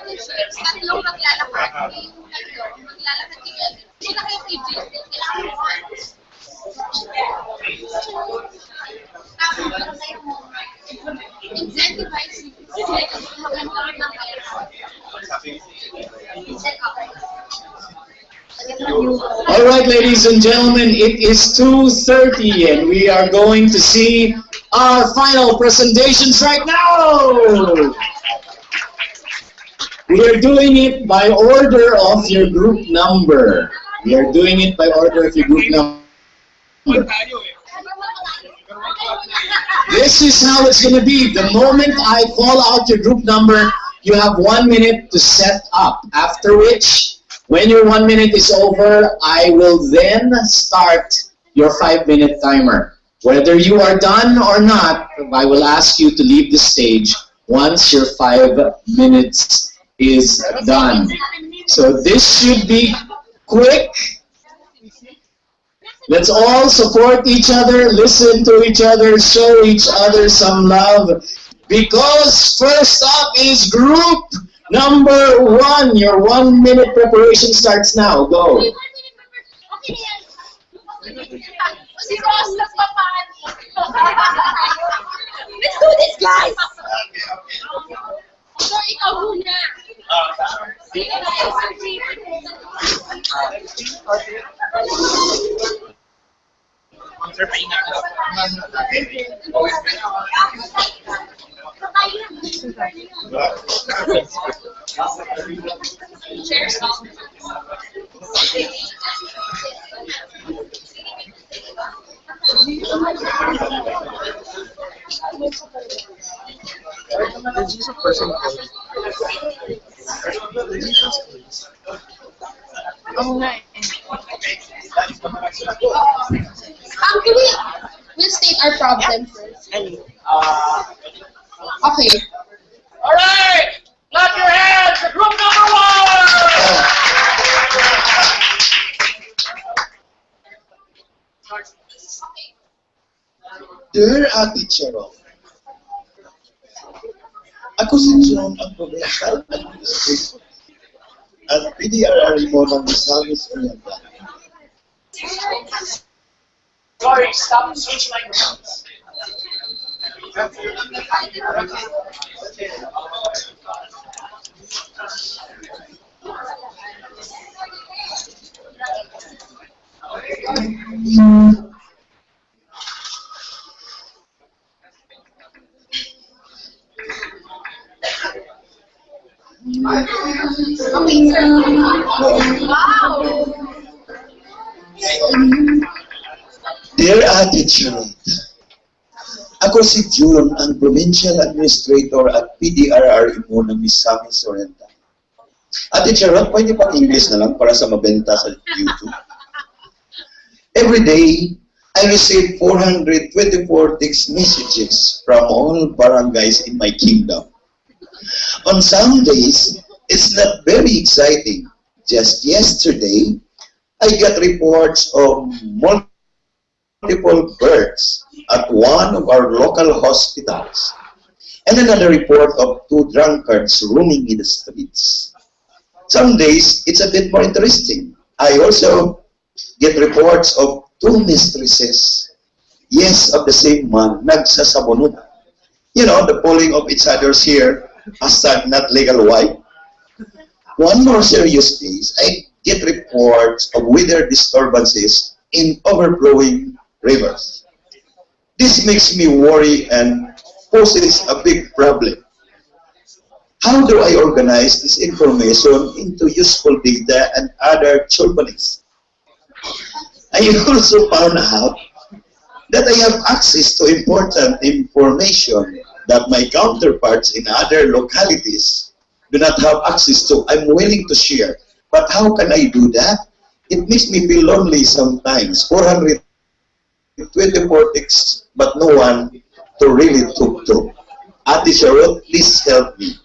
tatlong maglalakad. Yung tatlo, maglalakad together. Sila kayo kay Jill, kailangan mo. Tapos, meron kayong incentivize you. Magandang ng kaya. All right, ladies and gentlemen, it is 2:30 and we are going to see our final presentations right now. We are doing it by order of your group number. We are doing it by order of your group number. This is how it's going to be. The moment I call out your group number, you have 1 minute to set up. After which, when your 1 minute is over, I will then start your 5-minute timer. Whether you are done or not, I will ask you to leave the stage once your 5 minutes is done. So this should be quick. Let's all support each other, listen to each other, show each other some love. Because first up is group number 1. Your 1 minute preparation starts now. Go. Si Ross nagpapani. Let's do this, guys! So, ikaw muna. Sir, paingat. We'll state our problem first. Okay. All right, clap your hands for group number 1. Dear Ate Cheryl, ako si John ang Provincial Administrator at PDRR mo ng Misamis Oriental. Sorry, stop and switch microphones. Dear Ate Cheryl, ako si June ang Provincial Administrator at PDRR mo ng Misamis Oriental. Ate Cheryl, pwede pang English na lang para sa mabenta sa YouTube. Every day, I receive 424 text messages from all barangays in my kingdom. On some days, it's not very exciting. Just yesterday, I got reports of multiple births at one of our local hospitals, and another report of 2 drunkards roaming in the streets. Some days, it's a bit more interesting. I also get reports of 2 mistresses, yes, of the same man, nagsasabunod. You know, the pulling of each other's hair, hashtag not legal wife. One more serious case, I get reports of weather disturbances in overflowing rivers. This makes me worry and poses a big problem. How do I organize this information into useful data and other journalists? I also found out that I have access to important information that my counterparts in other localities do not have access to. I'm willing to share, but how can I do that? It makes me feel lonely sometimes. 424 texts, but no one to really talk to. Ate Cheryl, please help me.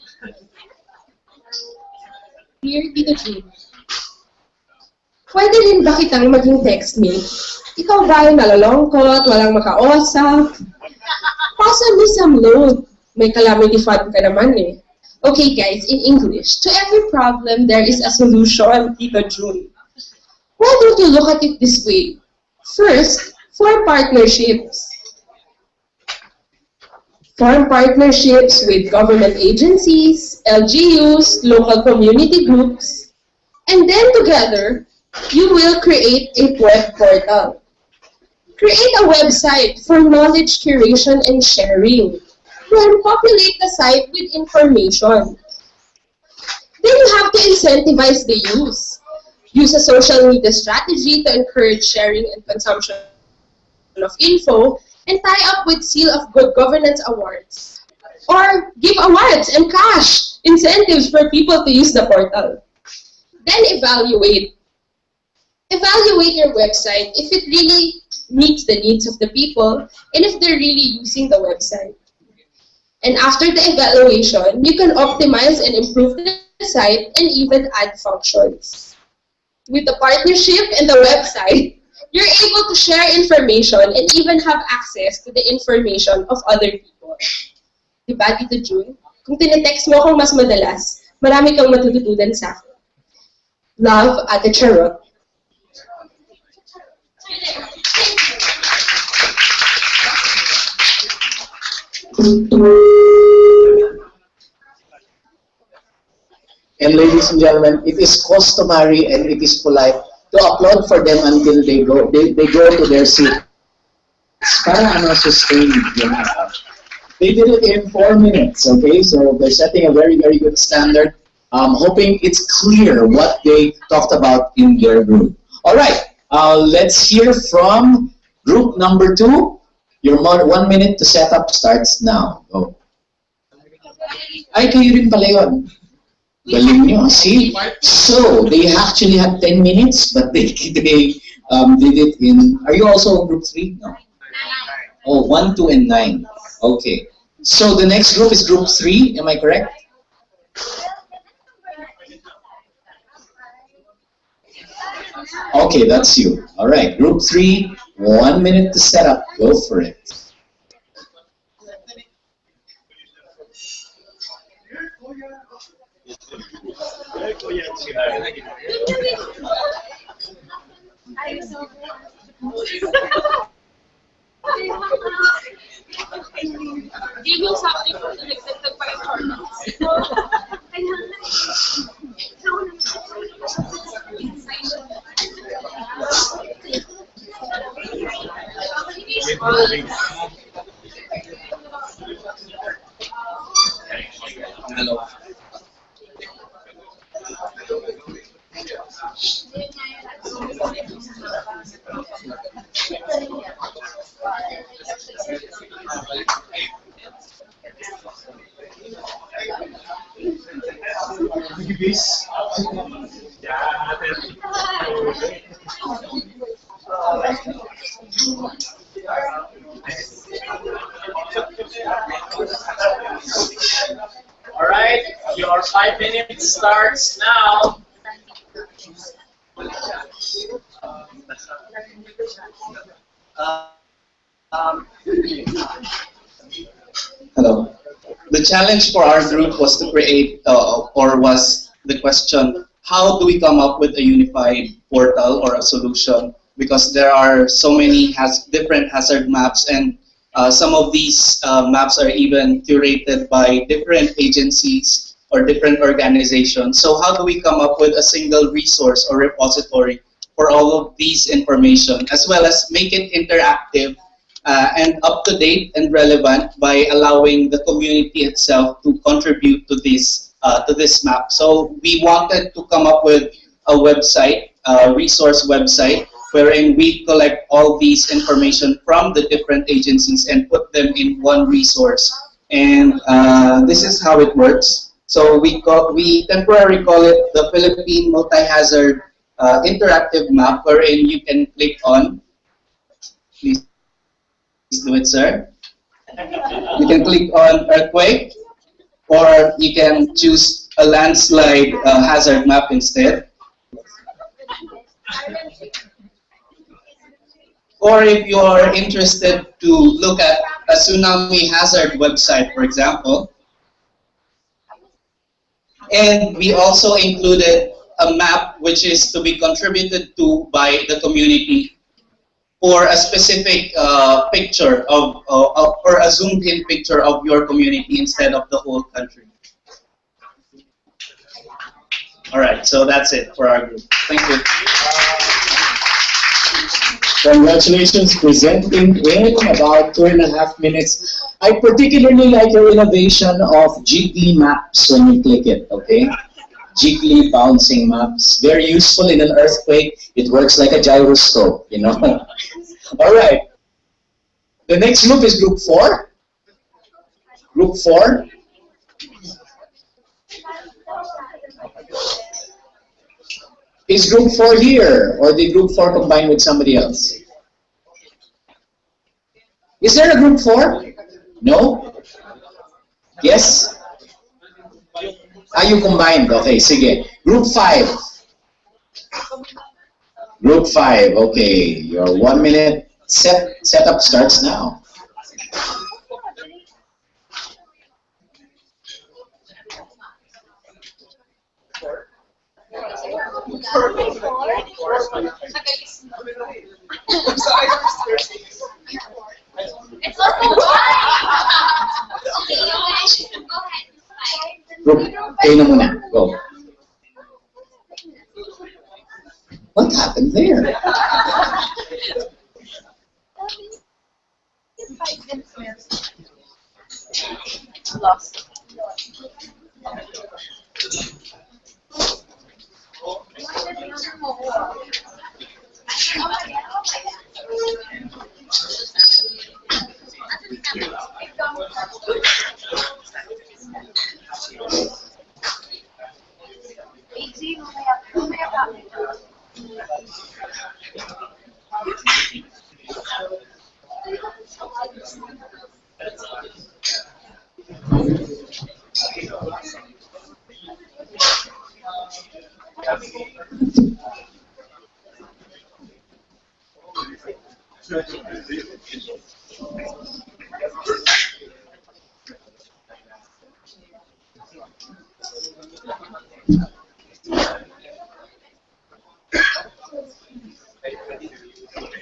Dear Tito June, pwede rin ba kitang maging textmate? Ikaw ba ay nalalongkot, walang makausap? Possibly some load. May calamity fund ka naman eh. Okay guys, in English, to every problem there is a solution, Tita June. Why don't you look at it this way? First, form partnerships. Form partnerships with government agencies, LGUs, local community groups, and then together, you will create a web portal. Create a website for knowledge curation and sharing. Then populate the site with information. Then you have to incentivize the use. Use a social media strategy to encourage sharing and consumption of info, and tie up with Seal of Good Governance awards. Or give awards and cash incentives for people to use the portal. Then evaluate. Evaluate your website if it really meets the needs of the people and if they're really using the website. And after the evaluation, you can optimize and improve the site and even add functions. With the partnership and the website, you're able to share information and even have access to the information of other people. Diba, Tito June? Kung tinetext mo akong mas madalas, marami kang matututunan sa akin. Love, Ate Charot. And ladies and gentlemen, it is customary and it is polite to applaud for them until they go to their seat. Para sustain. They did it in 4 minutes, okay? So they're setting a very, very good standard. Hoping it's clear what they talked about in their group. All right, let's hear from group number 2. Your 1 minute to set up starts now. Go. Ay, kayo rin pala yun. Galing nyo, see? So, they actually had 10 minutes, but they did it in... Are you also in group 3? No. Oh, 1, 2, and 9. Okay. So, the next group is group 3. Am I correct? Okay, that's you. All right, group 3, 1 minute to set up. Go for it. Hello. All right, your 5 minutes starts now. Hello. The challenge for our group was to create, or was the question, how do we come up with a unified portal or a solution? Because there are so many different hazard maps, and some of these maps are even curated by different agencies or different organizations. So how do we come up with a single resource or repository for all of these information, as well as make it interactive and up-to-date and relevant by allowing the community itself to contribute to this map. So we wanted to come up with a website, a resource website, wherein we collect all these information from the different agencies and put them in one resource. And this is how it works. So we temporarily call it the Philippine Multi-Hazard Interactive Map, wherein you can click on, please do it, sir. You can click on earthquake, or you can choose a landslide hazard map instead. Or if you are interested to look at a tsunami hazard website, for example, And we also included a map which is to be contributed to by the community for a specific picture of or a zoomed in picture of your community instead of the whole country. All right, so that's it for our group. Thank you. Congratulations, presenting in about 2.5 minutes. I particularly like your innovation of jiggly maps when you click it, okay? Jiggly bouncing maps. Very useful in an earthquake. It works like a gyroscope, you know? All right. The next group is group 4. Group 4. Is group 4 here, or did group 4 combine with somebody else? Is there a group 4? No? Yes? Are you combined? Okay, sige. Group 5. Group 5, okay. Your 1 minute setup starts now. It's also Group, kayo na muna. Go. What happened there? Lost.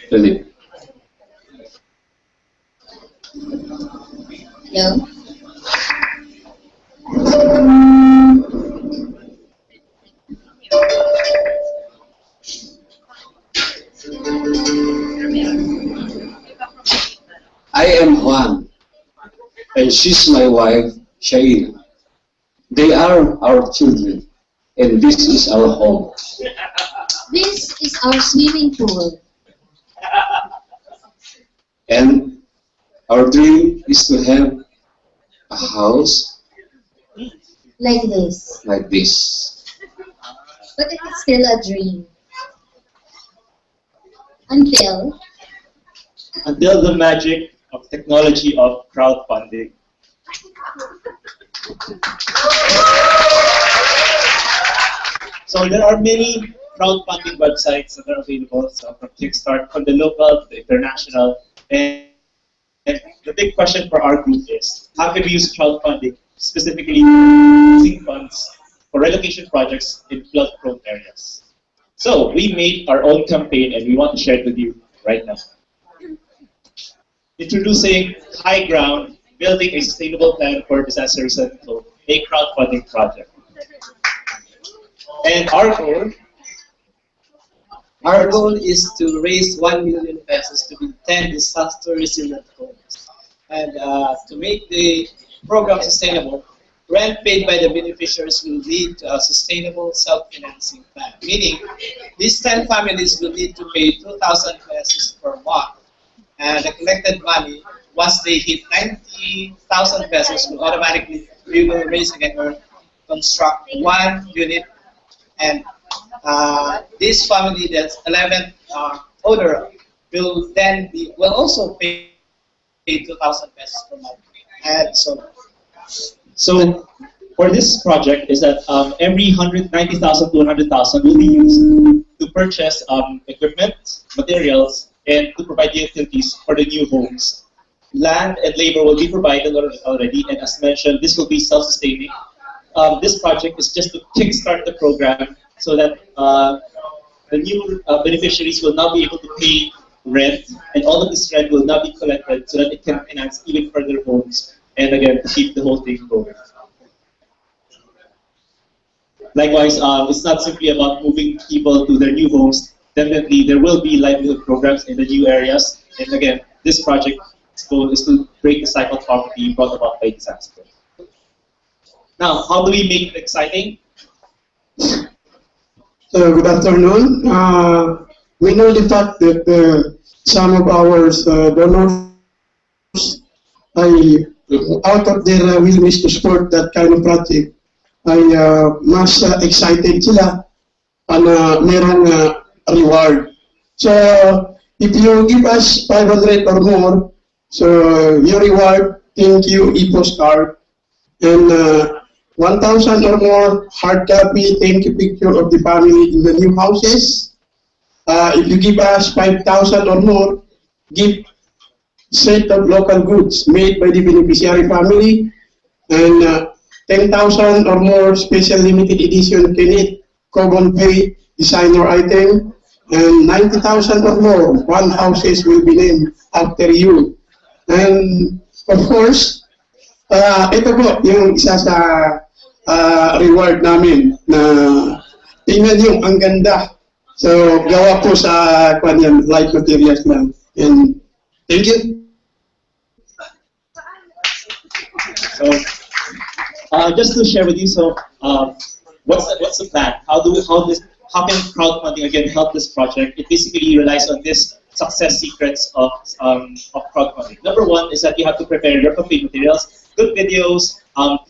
Philip. Hello? I am Juan, and she's my wife, Shail. They are our children, and this is our home. This is our swimming pool. And our dream is to have a house Like this. like this. But it is still a dream. Until The magic of technology of crowdfunding. So there are many crowdfunding websites that are available, so from Kickstart, from the local to the international. And the big question for our group is, how can we use crowdfunding, specifically using funds for relocation projects in flood-prone areas? So we made our own campaign and we want to share it with you right now. Introducing High Ground, Building a Sustainable Plan for Disaster Resilience, a crowdfunding project. And our goal is to raise 1 million pesos to build 10 disaster resilient homes. And to make the program sustainable, rent paid by the beneficiaries will lead to a sustainable self-financing plan. Meaning, these 10 families will need to pay 2,000 pesos per month. And the collected money, once they hit 90,000 pesos, we will raise again or construct 1 unit. And this family that's 11 older will also pay 2,000 pesos per month. And so for this project is that every 190,000 to 100,000 will be used to purchase equipment, materials, and to provide the utilities for the new homes. Land and labor will be provided already, and as mentioned, this will be self-sustaining. this project is just to kickstart the program so that the new beneficiaries will now be able to pay rent, and all of this rent will now be collected so that it can finance even further homes, and again, keep the whole thing going. Likewise, it's not simply about moving people to their new homes. Definitely, there will be livelihood programs in the new areas, and again, this project's goal is to break the cycle of poverty brought about by disaster. Now, how do we make it exciting? Good afternoon. We know the fact that some of our donors, out of their willingness to support that kind of project, ay mas excited sila na merong reward. So, if you give us 500 or more, so your reward, thank you, e-postcard, and 1,000 or more hard copy, thank you picture of the family in the new houses. If you give us 5,000 or more, give set of local goods made by the beneficiary family, and 10,000 or more special limited edition Kenneth Common Pay designer item, and 90,000 or more one houses will be named after you. And of course, ito po yung isa sa reward namin na tingnan nyo, ang ganda. So, gawa po sa light materials lang. And thank you. So, just to share with you, so what's the plan? How can crowdfunding again help this project? It basically relies on this success secrets of crowdfunding. Number one is that you have to prepare your campaign materials, good videos,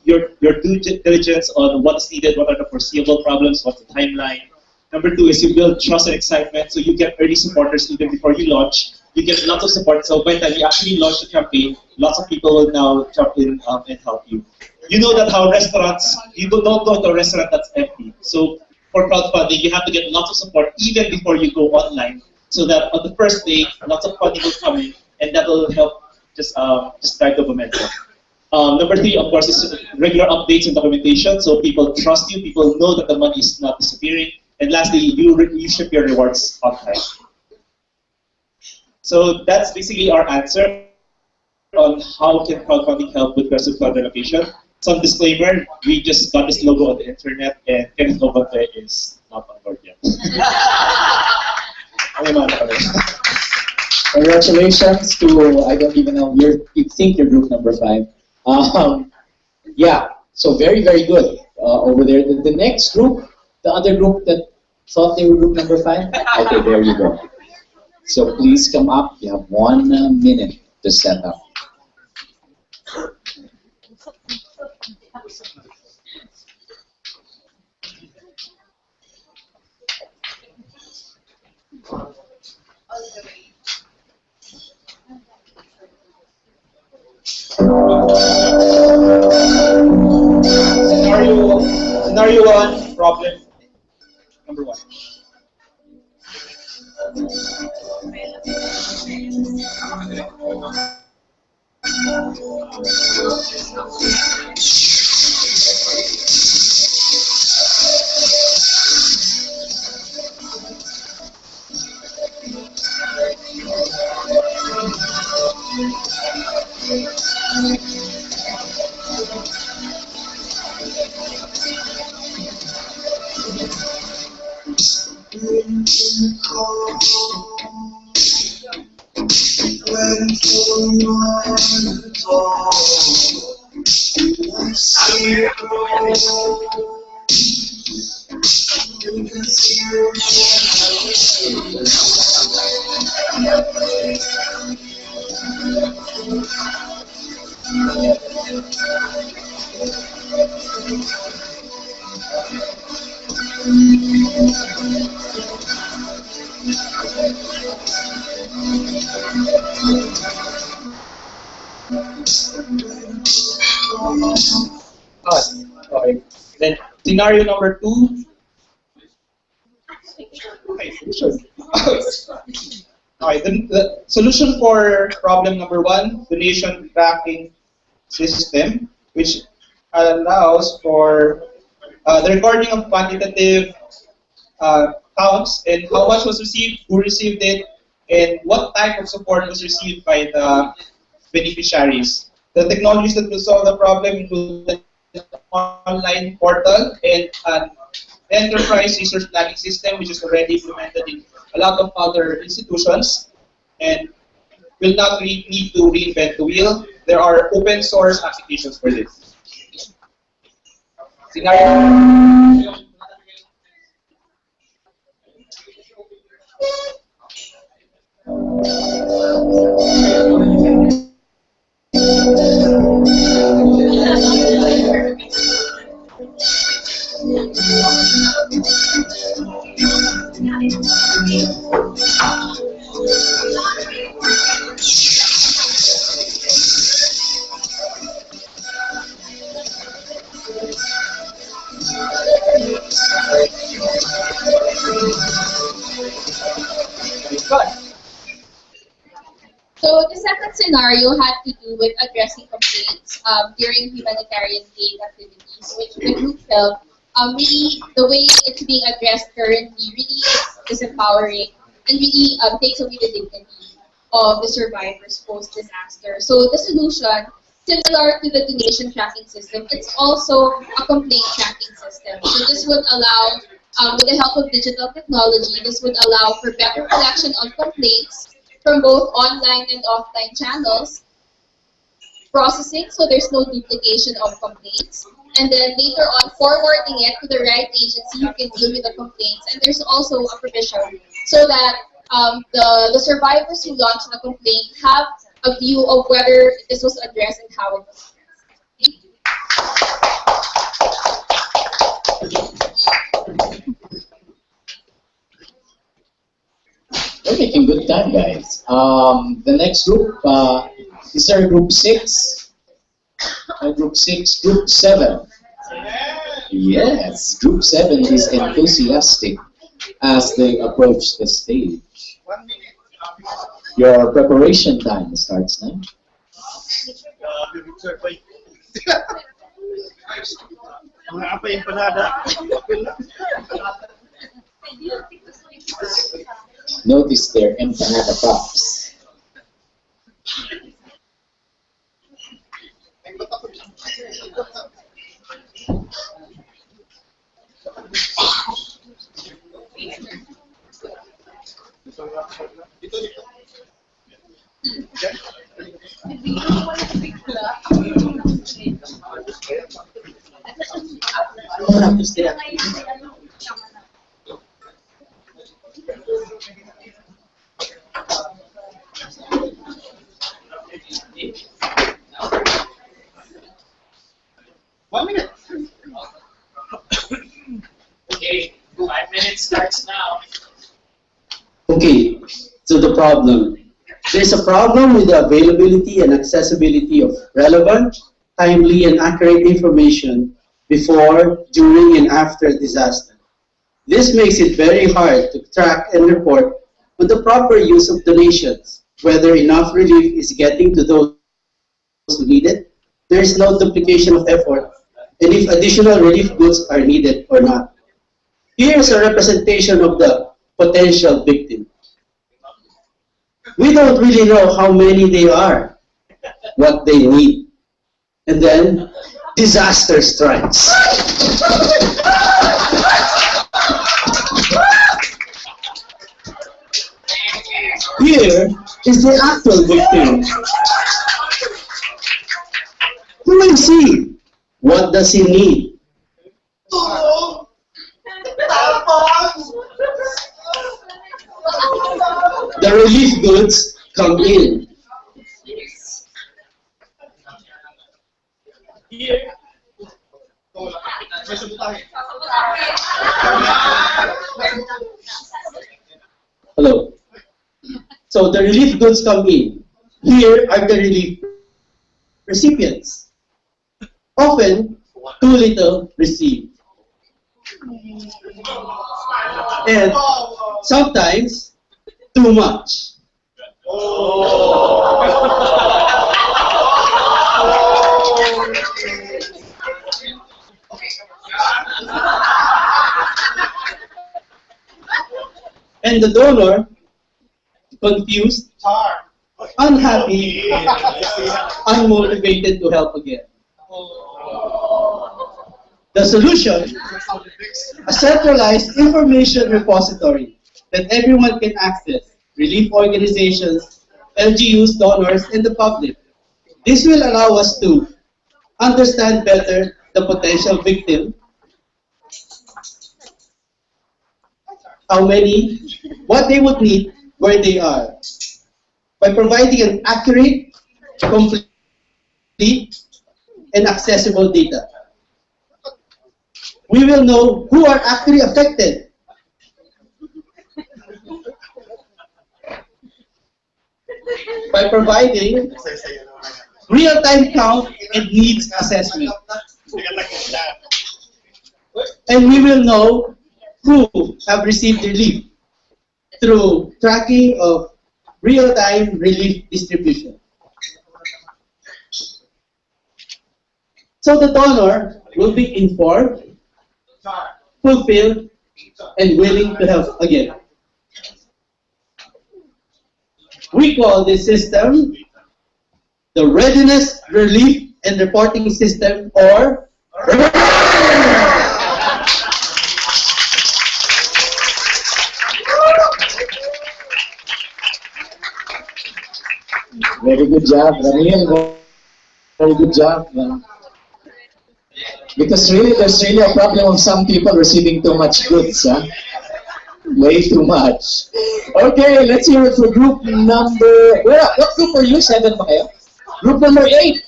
your due diligence on what's needed, what are the foreseeable problems, what's the timeline. Number two is you build trust and excitement, so you get early supporters even before you launch. You get lots of support, so by the time you actually launch the campaign, lots of people will now jump in and help you. You know that how restaurants, you don't go to a restaurant that's empty. So for crowdfunding, you have to get lots of support even before you go online, so that on the first day, lots of funding will come in, and that will help just drive the momentum. Number three, of course, is regular updates and documentation, so people trust you, people know that the money is not disappearing. And lastly, you ship your rewards on time. So that's basically our answer on how can crowdfunding help with aggressive cloud relocation. Some disclaimer, we just got this logo on the internet, and Kenneth Obate is not on board yet. Congratulations to, I don't even know, you think you're group number 5. Yeah, so very, very good over there. The next group, the other group that thought they were group number 5, okay, there you go. So please come up, you have 1 minute to set up. Scenario 1, problem number 1. Okay. Then scenario number 2. Okay, sure. Okay, the solution for problem number 1, donation tracking system, which allows for the recording of quantitative counts and how much was received, who received it, and what type of support was received by the beneficiaries. The technologies that will solve the problem include an online portal and an enterprise resource planning system, which is already implemented in a lot of other institutions and will not need to reinvent the wheel. There are open source applications for this. Scenario. So the second scenario had to do with addressing complaints during humanitarian aid activities, which the group felt really the way it's being addressed currently really is empowering and really takes away the dignity of the survivors post-disaster. So the solution, similar to the donation tracking system, it's also a complaint tracking system. So this would allow, with the help of digital technology, this would allow for better collection of complaints from both online and offline channels, processing so there's no duplication of complaints, and then later on forwarding it to the right agency who can deal with the complaints. And there's also a provision so that the survivors who launch the complaint have a view of whether this was addressed and how it was We're making good time, guys. The next group, is there group 6? Group 6, group 7. Yes, group 7 is enthusiastic as they approach the stage. Your preparation time starts now. Notice their empanada props. Okay, 5 minutes starts now. Okay, so the problem. There's a problem with the availability and accessibility of relevant, timely, and accurate information before, during, and after a disaster. This makes it very hard to track and report on the proper use of donations, whether enough relief is getting to those who need it, there is no duplication of effort, and if additional relief goods are needed or not. Here is a representation of the potential victim. We don't really know how many they are, what they need. And then, disaster strikes. Here is the actual victim. Who will see? What does he need? The relief goods come in. Hello. So the relief goods come in. Here are the relief recipients. Often, too little received. And sometimes, too much. and the donor confused, unhappy, unmotivated to help again. The solution, a centralized information repository that everyone can access, relief organizations, LGUs, donors, and the public. This will allow us to understand better the potential victim, how many, what they would need, where they are, by providing an accurate, complete, and accessible data. We will know who are actually affected. By providing real-time count and needs assessment. And we will know who have received relief through tracking of real-time relief distribution. So the donor will be informed, fulfilled, and willing to help again. We call this system the Readiness, Relief, and Reporting System, or Very good job, Ramil. Very good job. Because really, there's really a problem of some people receiving too much goods, huh? Way too much. Okay, let's hear it for group number... What group are you? 7 ba kayo? Group number 8.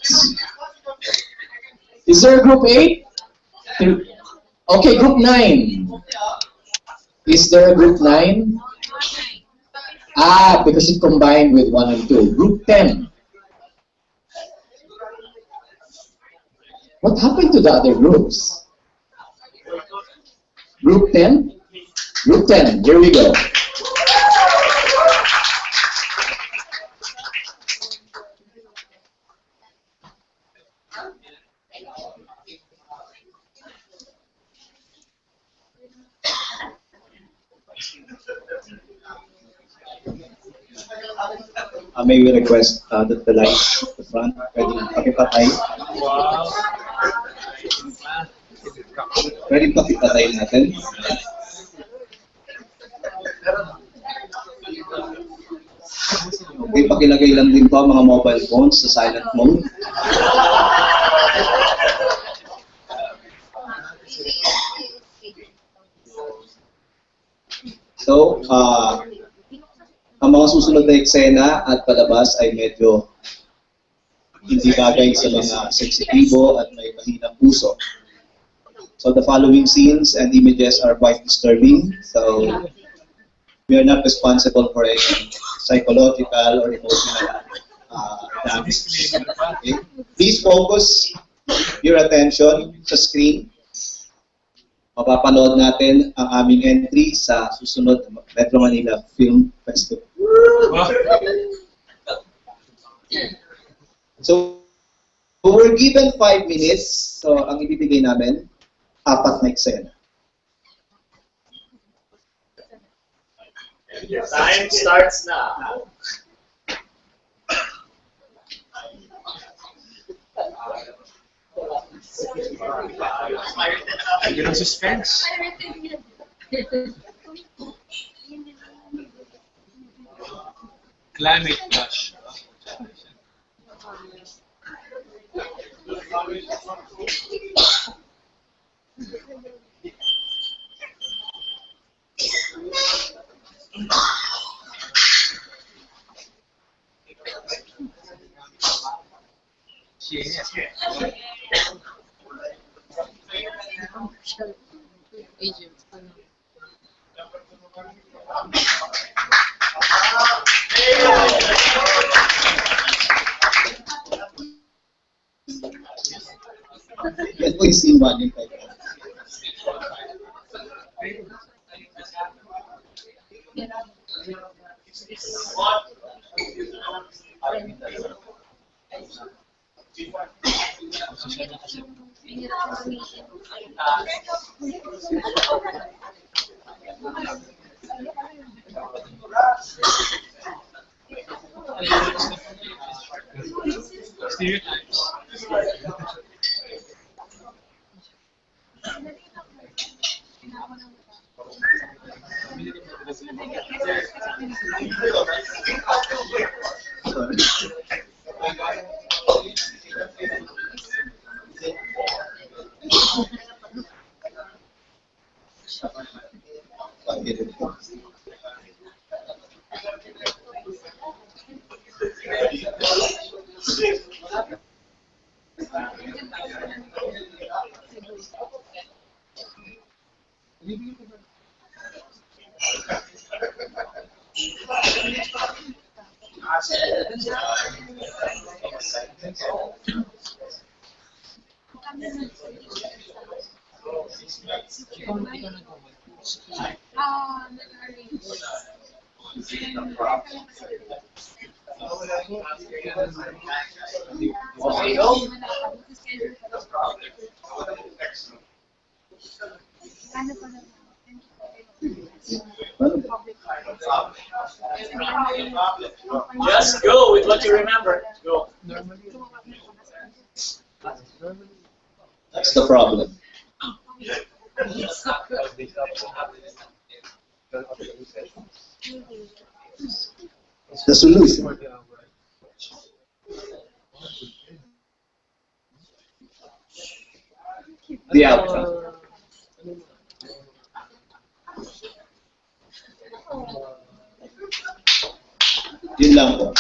Is there a group 8? Okay, group 9. Is there a group 9? Ah, because it combined with 1 and 2. Group 10. What happened to the other groups? Group 10? Group 10, here we go. May we request that the lights at the front pwedeng pakipatay? Wow! Pwedeng pakipatay natin. Okay, pakilagay lang din po mga mobile phones sa silent mode. So, ang mga susunod na eksena at palabas ay medyo hindi bagay sa mga sensitibo at may mahinang puso. So the following scenes and images are quite disturbing. So we are not responsible for any psychological or emotional damage. Okay? Please focus your attention sa screen. Mapapanood natin ang aming entry sa susunod na Metro Manila Film Festival. So, we're given 5 minutes. So, ang ibibigay namin, 4 na eksena. Time starts now. Yun ang suspense. Climate crash. Yan po yung scene 1 yung title. Stereotypes. Just go with what you remember. Go. That's the problem. The solution. The outcome. Yun lang po.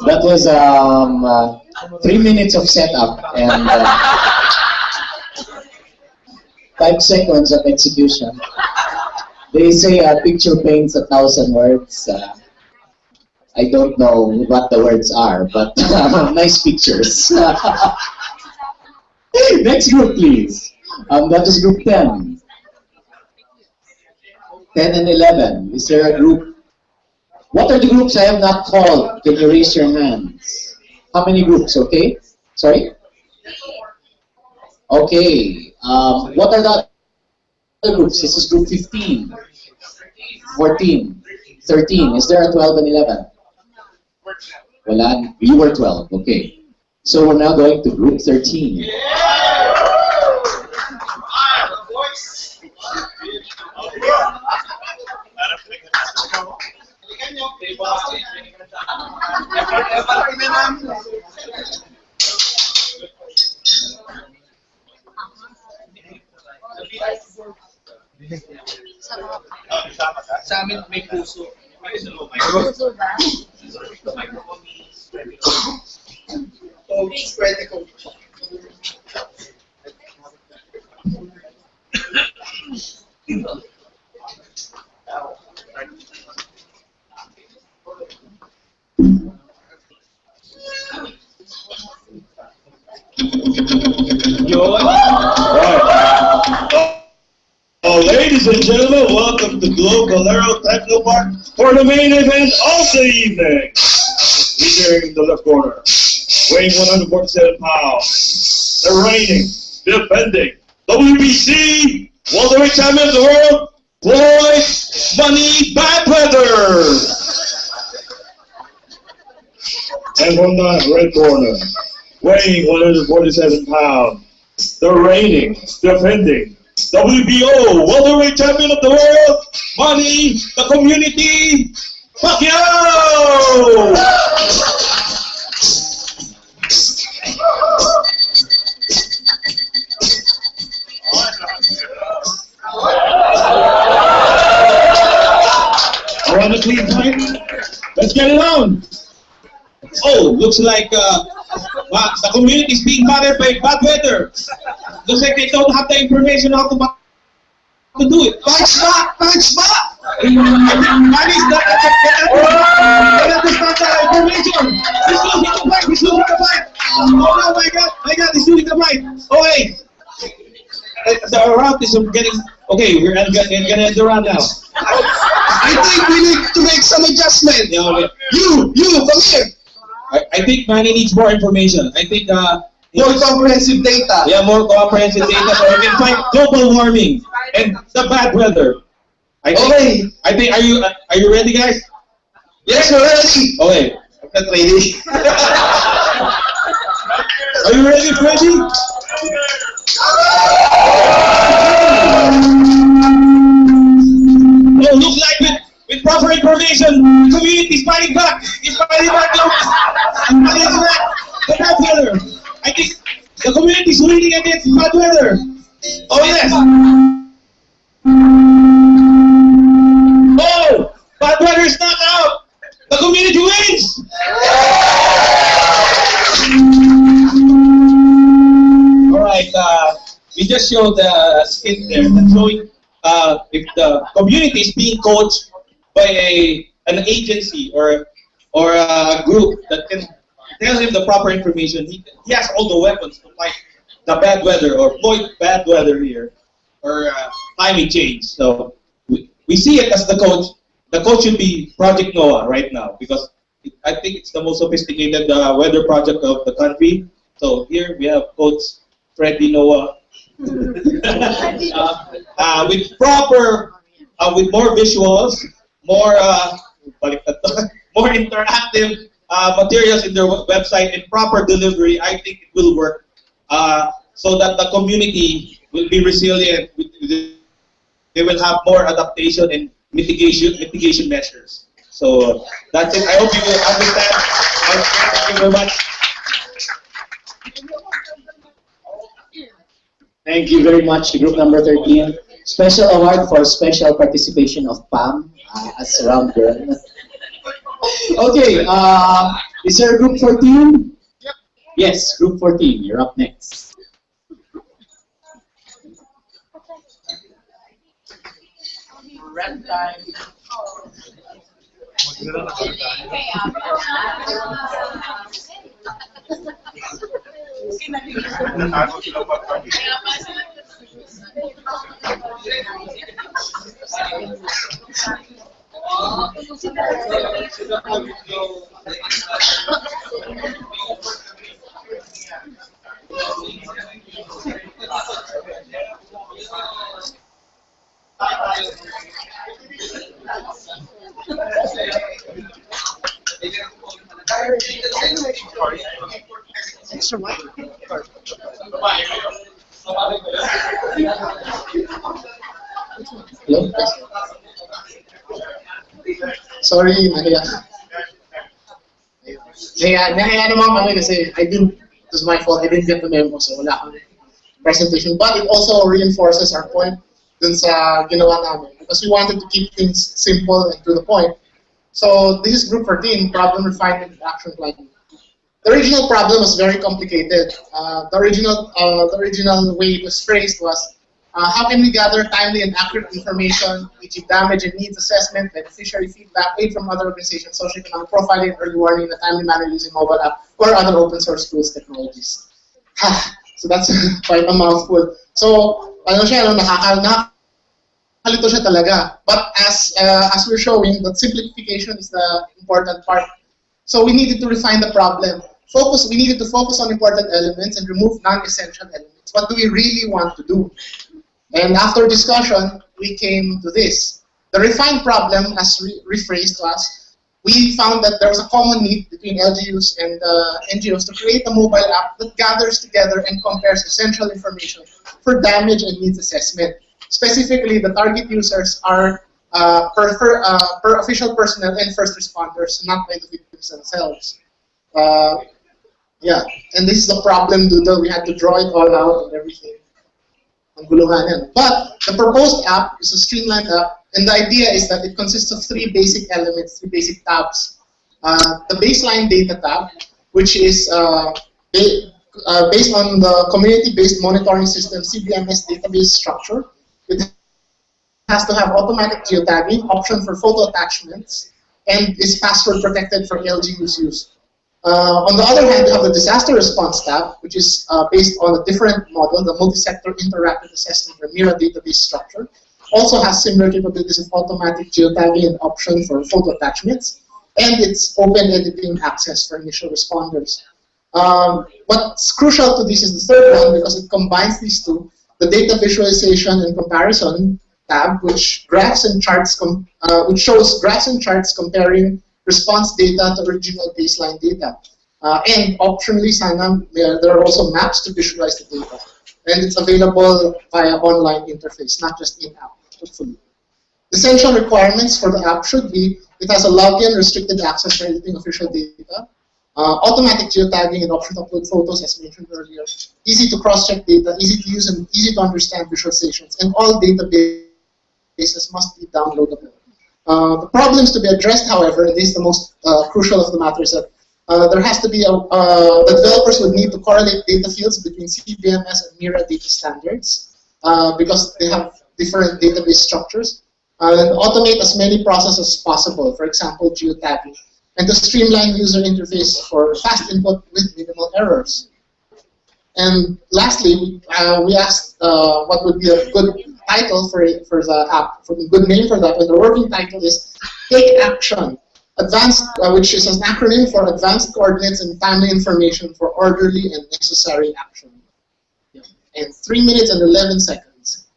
That was 3 minutes of setup and 5 seconds of execution. They say a picture paints 1,000 words. I don't know what the words are, but nice pictures. Next group, please. That is group 10. 10 and 11. Is there a group? What are the groups I have not called? Can you raise your hands? How many groups? Okay. Sorry? Okay. What are the other groups? This is group 15. 14. 13. Is there a 12 and 11? Wala. You were 12. Okay. So we're now going to group 13. Sa amin may puso. Puso ba? Ladies and gentlemen, welcome to Globe Bolero Techno Park for the main event of the evening. Leader in the left corner, weighing 147 pounds, the reigning, defending WBC welterweight champion of the world, Floyd Money Badweather. And from the red corner, weighing 147 pounds, the reigning, defending WBO welterweight champion of the world, Money the Community, Pacquiao! Want a clean fight? Let's get it on! Oh, looks like the community is being bothered by bad weather. Looks like they don't have the information how to do it. Punch back! Punch back! Money's not understand the information. He's losing the fight. He's losing the fight. Oh no, my God! My God! He's losing the fight. Oh hey! The round is getting okay. We're gonna end the round now. I think we need to make some adjustment. Yeah, okay. You, come here. I think Manny needs more information. I think More comprehensive data. Yeah, more comprehensive data so we can find global warming and the bad weather. I think are you ready, guys? Yes, we're ready. Okay. I'm not ready. Are you ready, Freddy? Oh, look like with proper information, the community is fighting back. It's fighting back, look. It's fighting back. The bad weather. I think the community is winning against bad weather. Oh yes. Oh, bad weather is knocked out. The community wins. All right. We just showed the skit there that's showing if the community is being coached by an agency or a group that can tell him the proper information. He has all the weapons to fight the bad weather or avoid bad weather here or climate change. So we see it as the coach. The coach should be Project NOAA right now because I think it's the most sophisticated weather project of the country. So here we have Coach Freddy NOAA. With proper, with more visuals, more interactive materials in their website and proper delivery, I think it will work so that the community will be resilient. They will have more adaptation and mitigation measures. So that's it. I hope you will understand. Thank you very much. Thank you very much, group number 13. Special award for special participation of Pam as round girl. Okay, is there group 14? Yep. Yes, group 14, you're up next. Red time. Hello? Sorry, nahiya. Nahiya naman kami kasi it was my fault, I didn't get the memo, so wala kang presentation. But it also reinforces our point dun sa ginawa namin because we wanted to keep things simple and to the point. So this is group 14, problem refinement and action planning. The original problem was very complicated. The original way it was phrased was, how can we gather timely and accurate information, e.g. damage and needs assessment, beneficiary feedback, aid from other organizations, socioeconomic profiling, early warning in a timely manner using mobile app or other open source tools technologies. So that's quite a mouthful. So, nakakalito siya talaga. But as we're showing, that simplification is the important part. So we needed to refine the problem. We needed to focus on important elements and remove non-essential elements. What do we really want to do? And after discussion, we came to this. The refined problem, as rephrased to us, we found that there was a common need between LGUs and NGOs to create a mobile app that gathers together and compares essential information for damage and needs assessment. Specifically, the target users are per official personnel and first responders, not by the victims themselves. Yeah, and this is the problem doodle. We had to draw it all out and everything. But the proposed app is a streamlined app, and the idea is that it consists of three basic elements, three basic tabs. The baseline data tab, which is based on the community-based monitoring system CBMS database structure. It has to have automatic geotagging, option for photo attachments, and is password protected for LGUs use. On the other hand, we have the disaster response tab, which is based on a different model, the multi-sector interactive assessment or MIRA database structure. Also has similar capabilities of automatic geotagging and option for photo attachments, and it's open editing access for initial responders. What's crucial to this is the third one because it combines these two, the data visualization and comparison tab, which which shows graphs and charts comparing response data to original baseline data. And optionally, there are also maps to visualize the data. And it's available via online interface, not just in-app, hopefully. Essential requirements for the app should be, it has a login, restricted access for editing official data, automatic geotagging and option to upload photos as mentioned earlier, easy to cross-check data, easy to use and easy to understand visualizations, and all databases must be downloadable. The problems to be addressed, however, and this is the most crucial of the matter, is that there has to be the developers would need to correlate data fields between CBMS and MIRA data standards because they have different database structures, and automate as many processes as possible, for example, geotagging, and to streamline user interface for fast input with minimal errors. And lastly, we asked what would be a good title for the app, for a good name for that, and the working title is Take Action. Advanced, which is an acronym for Advanced Coordinates and Timely Information for Orderly and Necessary Action. Yeah. And 3 minutes and 11 seconds.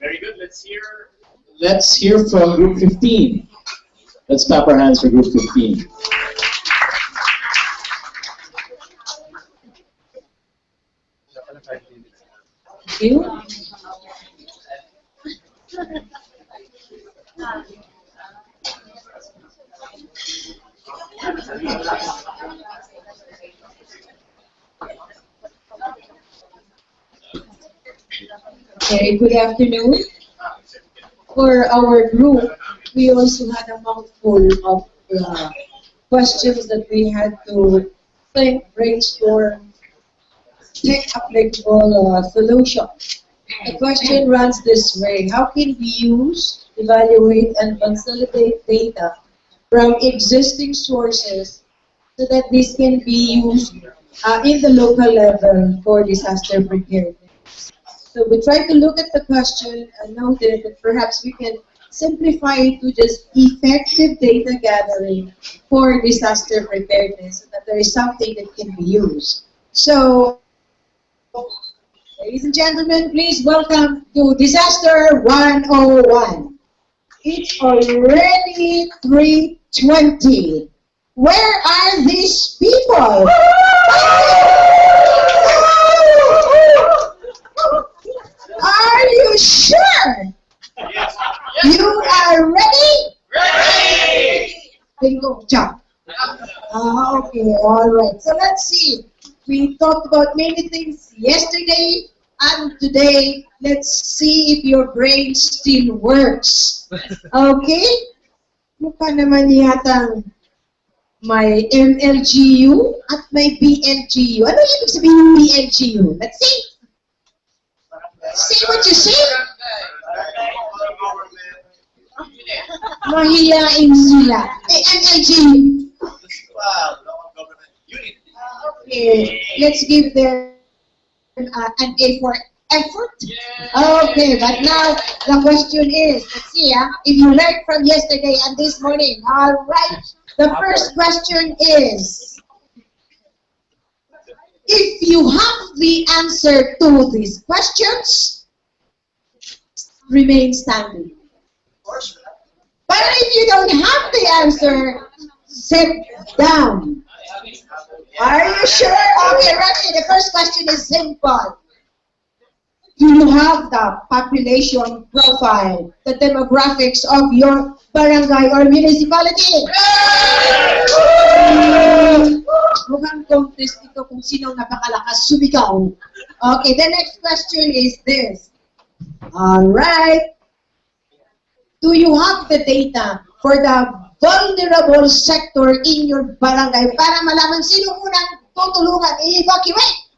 Very good. Let's hear from Group 15. Let's clap our hands for Group 15. Thank you. Okay, good afternoon. For our group, we also had a mouthful of questions that we had to think, brainstorm, take applicable solution. The question runs this way: how can we use, evaluate, and consolidate data from existing sources so that this can be used in the local level for disaster preparedness? So we tried to look at the question and noted that perhaps we can simplify it to just effective data gathering for disaster preparedness so that there is something that can be used. So, ladies and gentlemen, please welcome to Disaster 101. It's already 3:20. Where are these people? Are you sure? Yes. You are ready? Ready! Bingo, jump. Okay, all right. So let's see. We talked about many things yesterday and today. Let's see if your brain still works. Okay? Mukha naman yatang may MLGU at may BLGU. Ano ibig sabihin ng BLGU? Let's see. See what you see? Mahiyain sila. MLGU. Okay, let's give them an A for effort. Okay, but now the question is, let's see, if you learned from yesterday and this morning. All right, the first question is, if you have the answer to these questions, remain standing. But if you don't have the answer, sit down. Are you sure? Okay, ready. The first question is simple. Do you have the population profile, the demographics of your barangay or municipality? Mukhang contest ito kung sino napakalakas sumigaw. Okay, the next question is this. All right. Do you have the data for the vulnerable sector in your barangay para malaman sino unang tutulungan i-evacuate?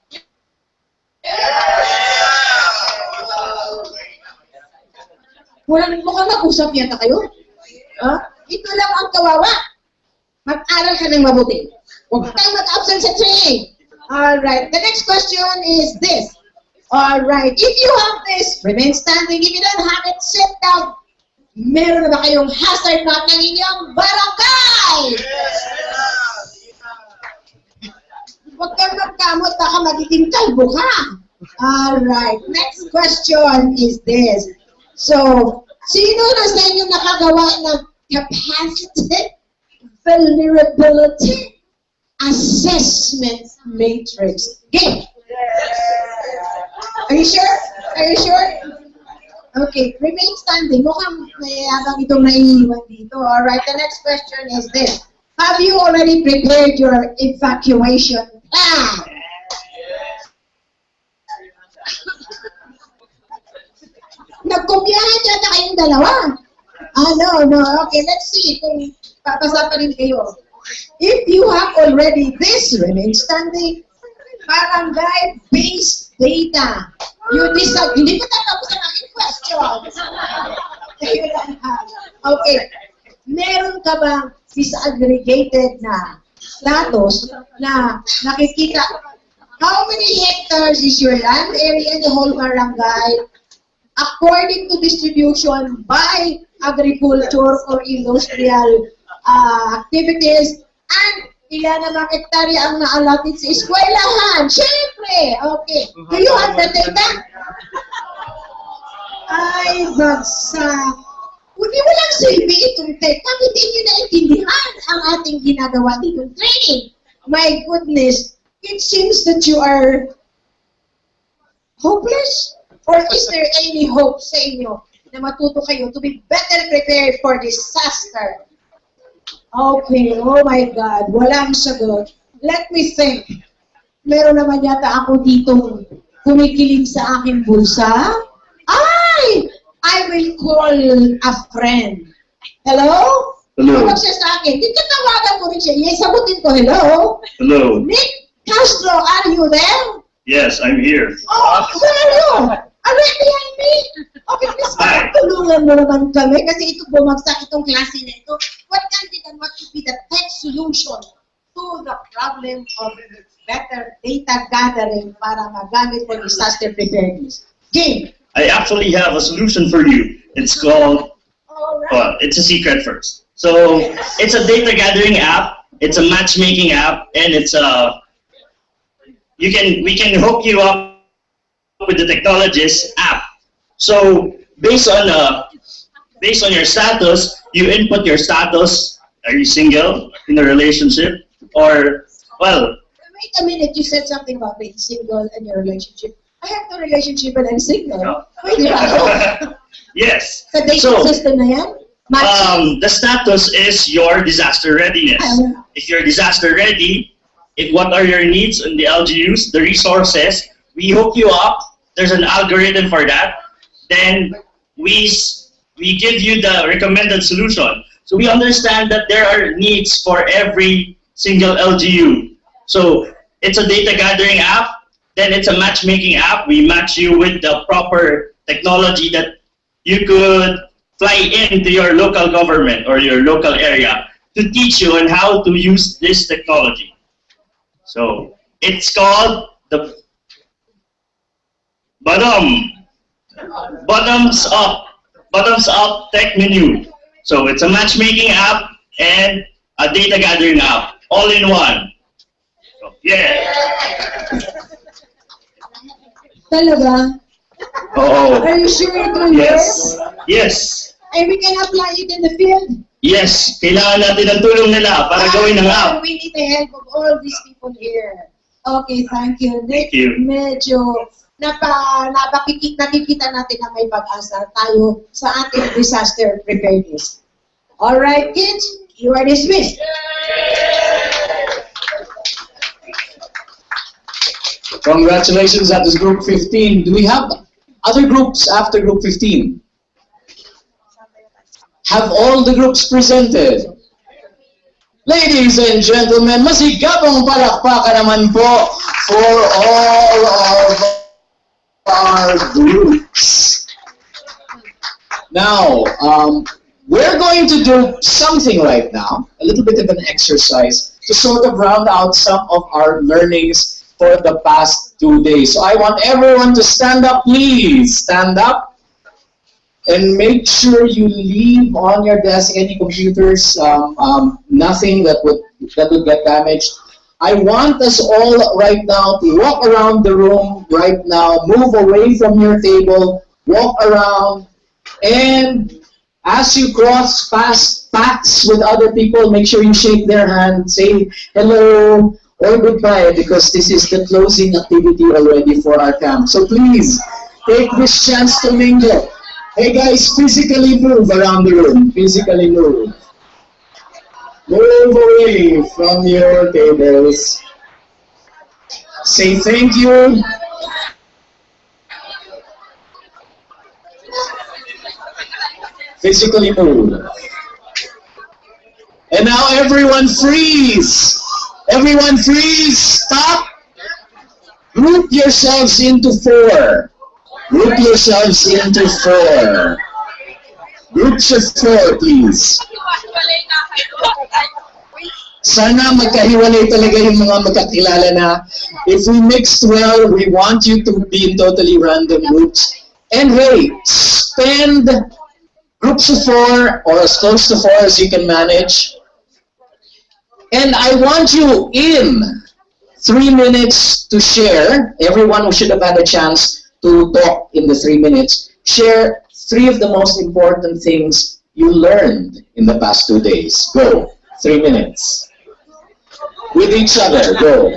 Mukhang nag-usap yata kayo. Ito lang ang kawawa. Mag-aral ka ng mabuti. Huwag kang mag-absent sa training. Alright, the next question is this. Alright, if you have this, remain standing. If you don't have it, sit down. Meron na ba kayong hazard map ng inyong barangay? Huwag kang magkamot, baka magiging kalbo ka. Alright, next question is this. So, sino na sa inyo nakagawa ng capacity, vulnerability, assessment matrix? Game. Are you sure? Are you sure? Okay, remain standing. Mukhang mayabang itong naiiwan dito. Alright, the next question is this. Have you already prepared your evacuation plan? Nagkopyahan yata kayong dalawa. No. Okay, let's see kung papasa pa rin kayo. If you have already this remain standing, barangay-based data. You disagree. Hindi ko tapos ang aking question. Okay. Meron ka bang disaggregated na status na nakikita? How many hectares is your land area in the whole barangay? According to distribution by agriculture or industrial activities, and ilan namang hektarya ang na-allotted sa eskwelahan. Siyempre! Okay. Do you have the data? Ay, bagsak. Hindi mo lang silbi itong teka. Hindi nyo naintindihan ang ating ginagawa ditong training. My goodness. It seems that you are hopeless? Or is there any hope sa inyo na matuto kayo to be better prepared for disaster? Okay, oh my God, walang sagot. Let me think. Meron naman yata ako ditong kumikilig sa aking bulsa. Ay! I will call a friend. Hello? Hello. Tawag siya sa akin. Dito tawagan mo rin siya. Yes, sagutin ko. Hello? Hello. Nick Castro, are you there? Yes, I'm here. Oh, where are you? Right behind me. Okay, please, tulungan mo naman kami kasi ito bumagsak itong klase na ito. What can be done? What would be the tech solution to the problem of better data gathering para magamit for disaster preparedness? Game. I actually have a solution for you. It's called, it's a secret first. So, it's a data gathering app, it's a matchmaking app, and it's a, we can hook you up with the technologies app. So, based on your status, you input your status. Are you single, in a relationship, or, well... Wait a minute, you said something about being single and your relationship. I have no relationship and I'm single. No. Wait, yes. Sa dating system na yan? The status is your disaster readiness. If you're disaster ready, what are your needs in the LGUs, the resources, we hook you up. There's an algorithm for that. Then we give you the recommended solution. So we understand that there are needs for every single LGU. So it's a data gathering app. Then it's a matchmaking app. We match you with the proper technology that you could fly into your local government or your local area to teach you on how to use this technology. So it's called the bottoms up tech menu. So it's a matchmaking app and a data gathering app all in one. So, yeah. Talaga? Oh. Are you sure it will Yes. work? Yes. And we can apply it in the field? Yes. Kailangan natin ang tulong nila para gawin ng app. We need the help of all these people here. Okay, thank you. Thank you. Medyo nakikita natin na may pag-asa tayo sa ating disaster preparedness. Alright, kids, you are dismissed. Congratulations, that is group 15. Do we have other groups after group 15? Have all the groups presented? Ladies and gentlemen, masigabong palakpakan naman po for all of our groups. Now, we're going to do something right now, a little bit of an exercise to sort of round out some of our learnings for the past 2 days. So I want everyone to stand up, please. Stand up. And make sure you leave on your desk any computers, nothing that would get damaged. I want us all right now to walk around the room right now, move away from your table, walk around, and as you cross paths with other people, make sure you shake their hand, say hello or goodbye, because this is the closing activity already for our camp. So please, take this chance to mingle. Hey guys, physically move around the room. Physically move. Move away from your tables. Say thank you. Physically move. And now everyone freeze. Everyone freeze. Stop. Group yourselves into 4. Group yourselves into 4. Groups of 4, please. Sana magkahiwalay talaga yung mga magkakilala na. If we mixed well, we want you to be in totally random groups. And hey, spend groups of 4 or as close to 4 as you can manage. And I want you in 3 minutes to share. Everyone who should have had a chance to talk in the 3 minutes. Share 3 of the most important things you learned in the past 2 days. Go. 3 minutes. With each other. Go.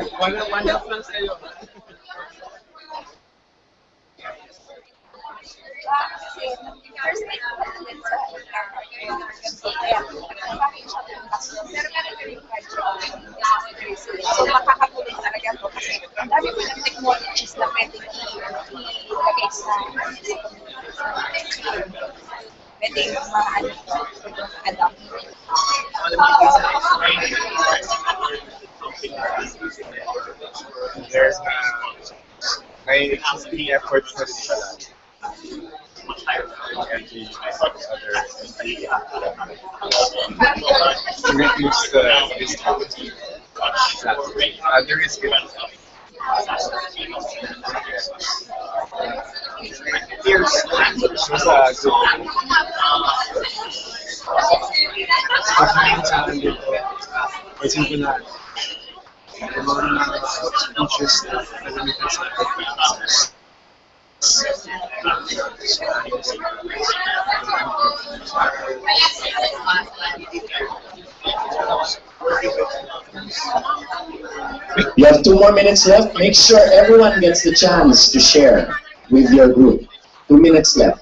So, makakatulong talaga to kasi ang dami po ng technologies na pwedeng ilagay sa pwedeng adapt. There's may efforts na rin pala. To reduce the distance. There is good. Here's You have 2 more minutes left. Make sure everyone gets the chance to share with your group. 2 minutes left.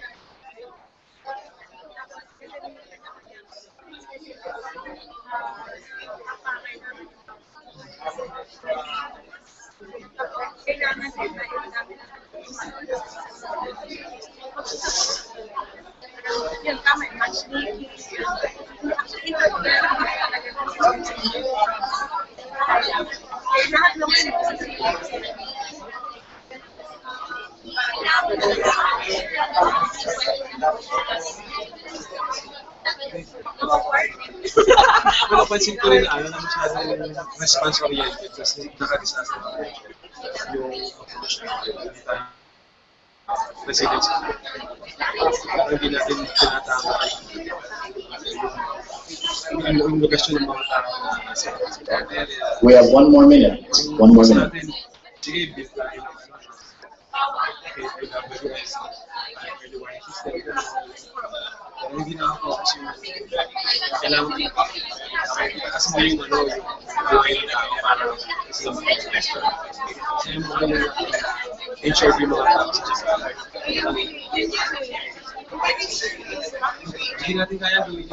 Napansin ko rin na masyadong response-oriented kasi naka-disaster yung approach na presidency. Hindi natin tinatama yung logasyon ng mga tao na nasa area. We have 1 more minute. 1 more minute. Sige, build tayo ng pero hindi na ako kasi kailangan kasi mo yung yung buhay ng tao para sila mag-express kasi yung mga in-share yung mga tao hindi natin kaya gawin yung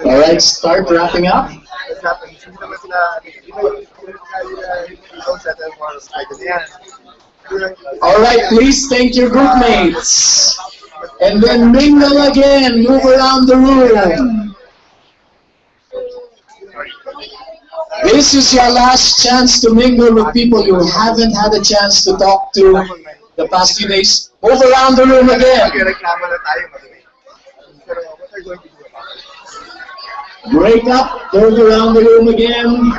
All right, start wrapping up. All right, please thank your group mates. And then mingle again. Move around the room. This is your last chance to mingle with people you haven't had a chance to talk to the past few days. Move around the room again. Break up, move around the room again.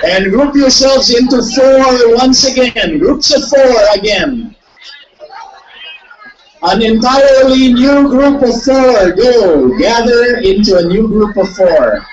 And group yourselves into 4 once again. Groups of 4 again. An entirely new group of 4. Go. Gather into a new group of 4.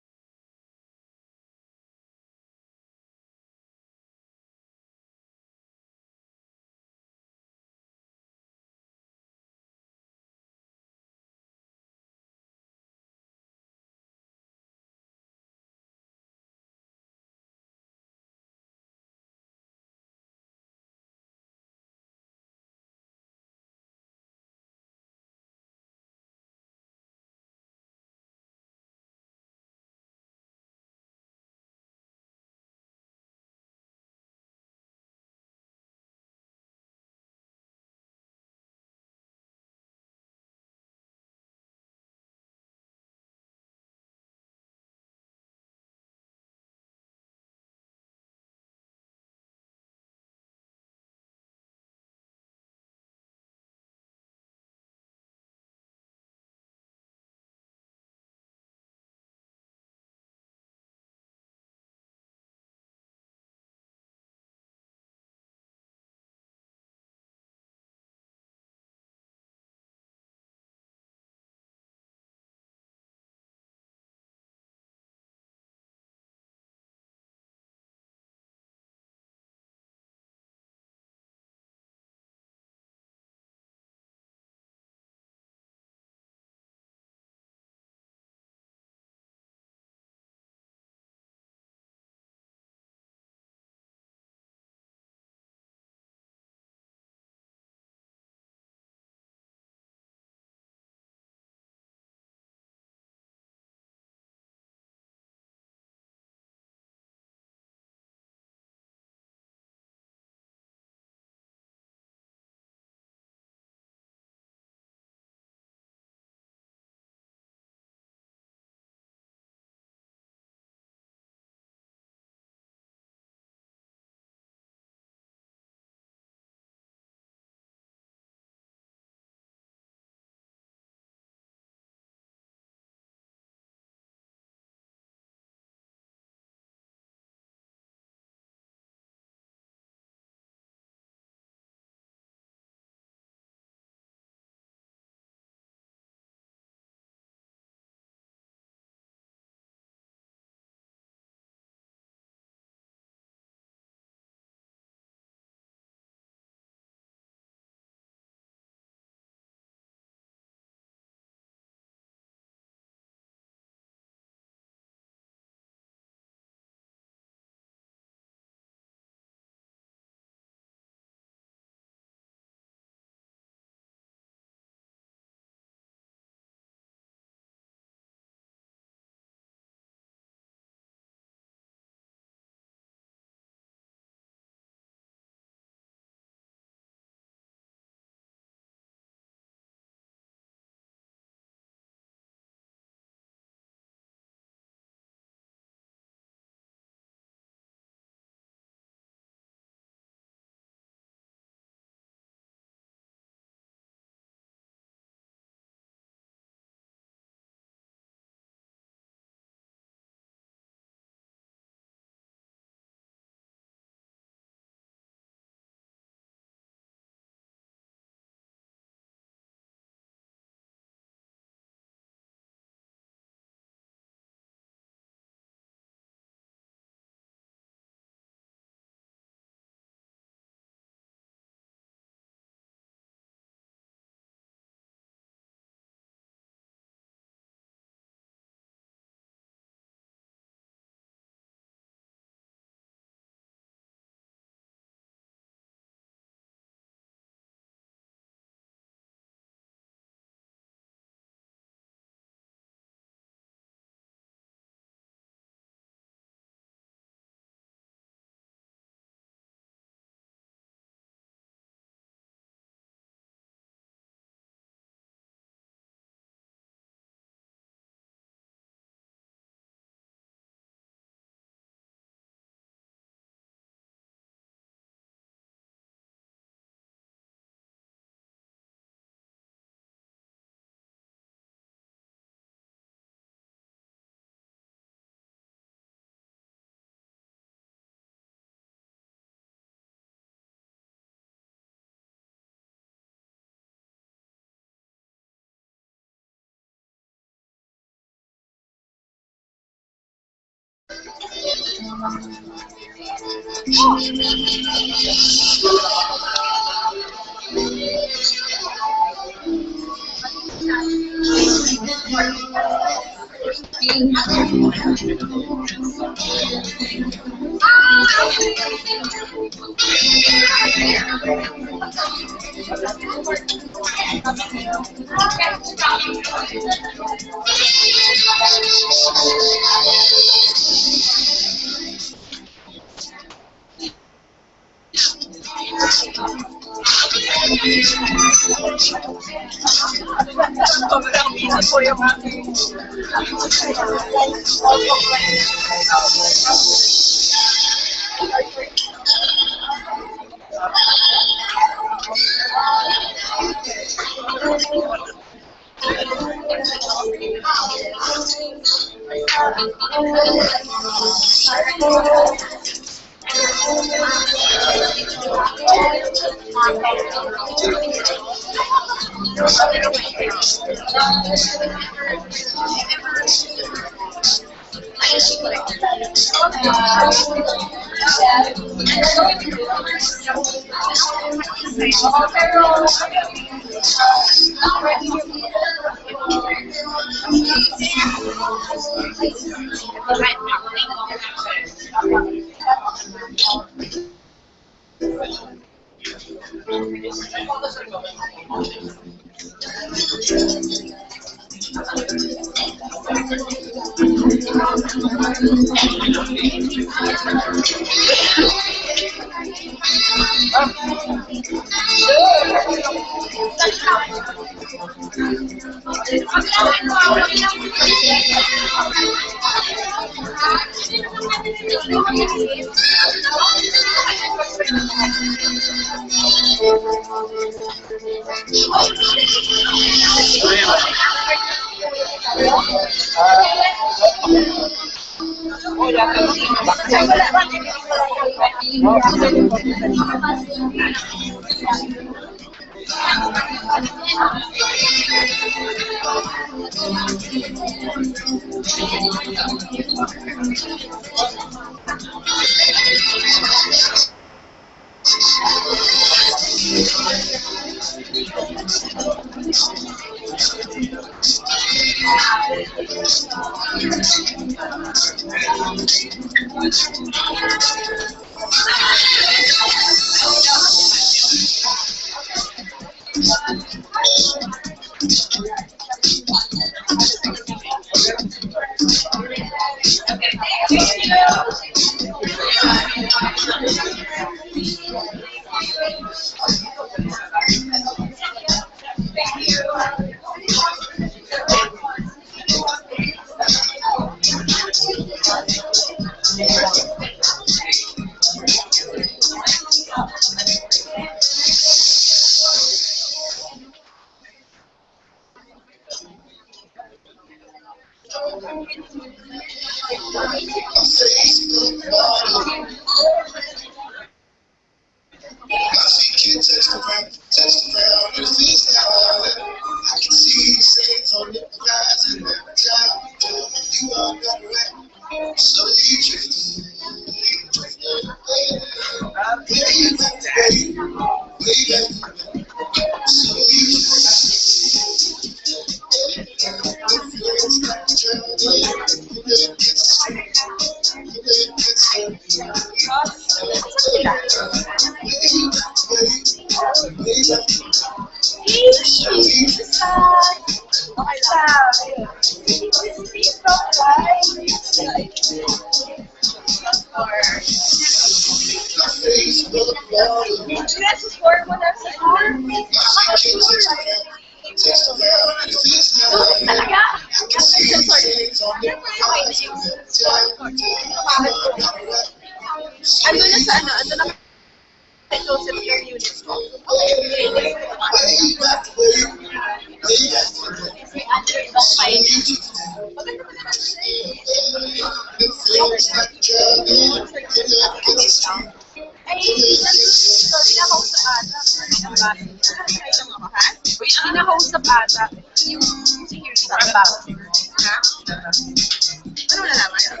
Ano nalaman?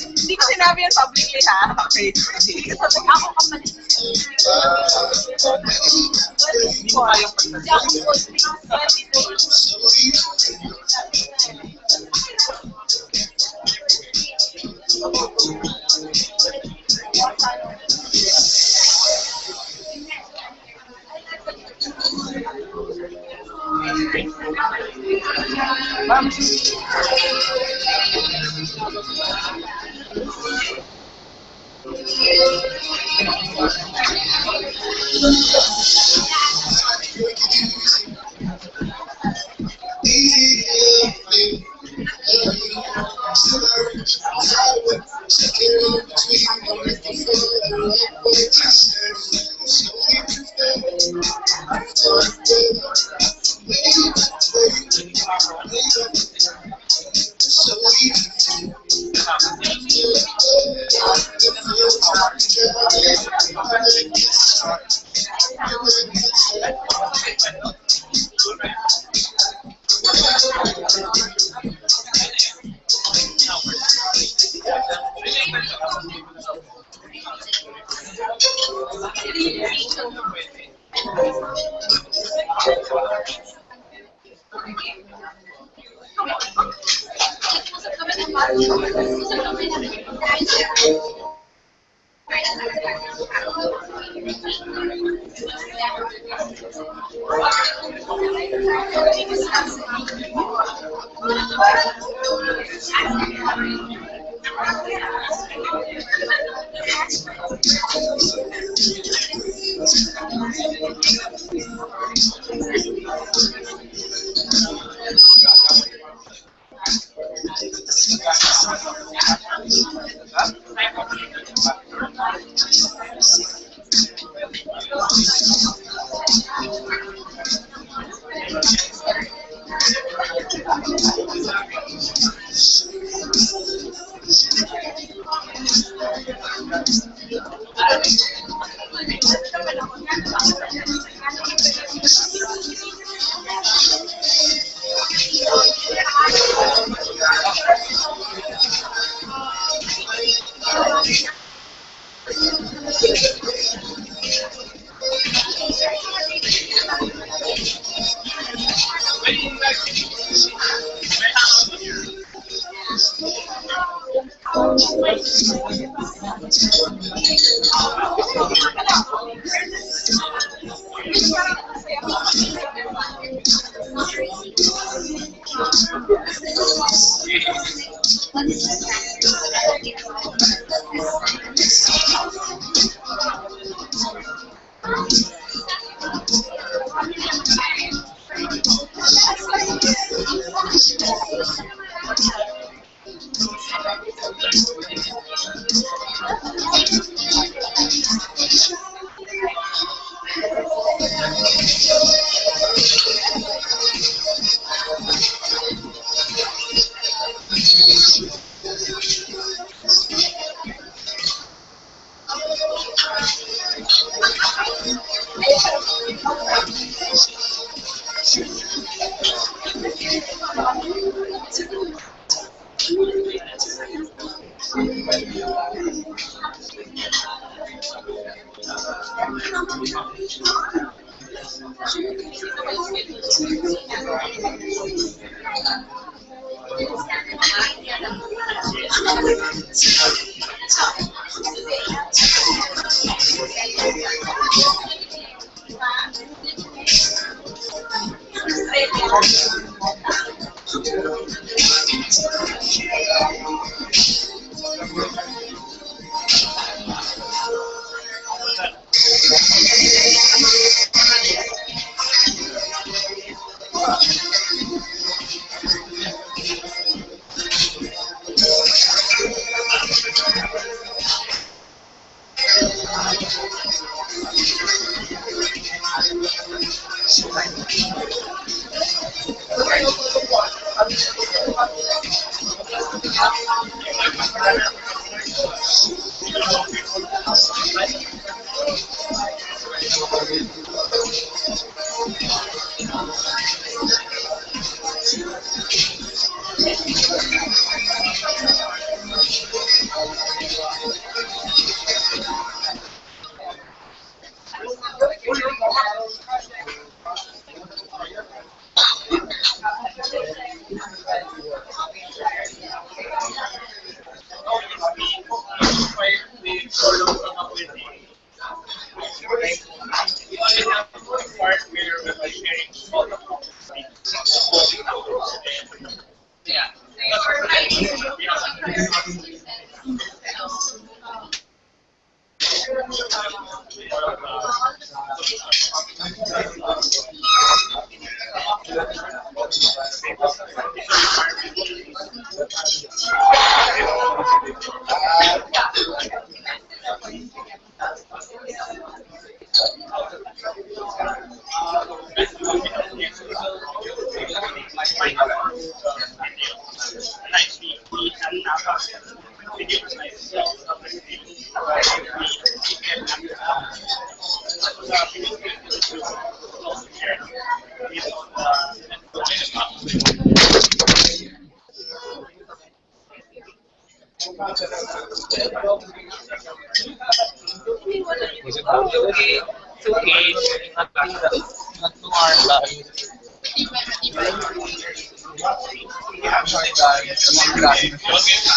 Hindi ko sinabi yan publicly ha. Okay. Ako kapatid. Hindi ko kayang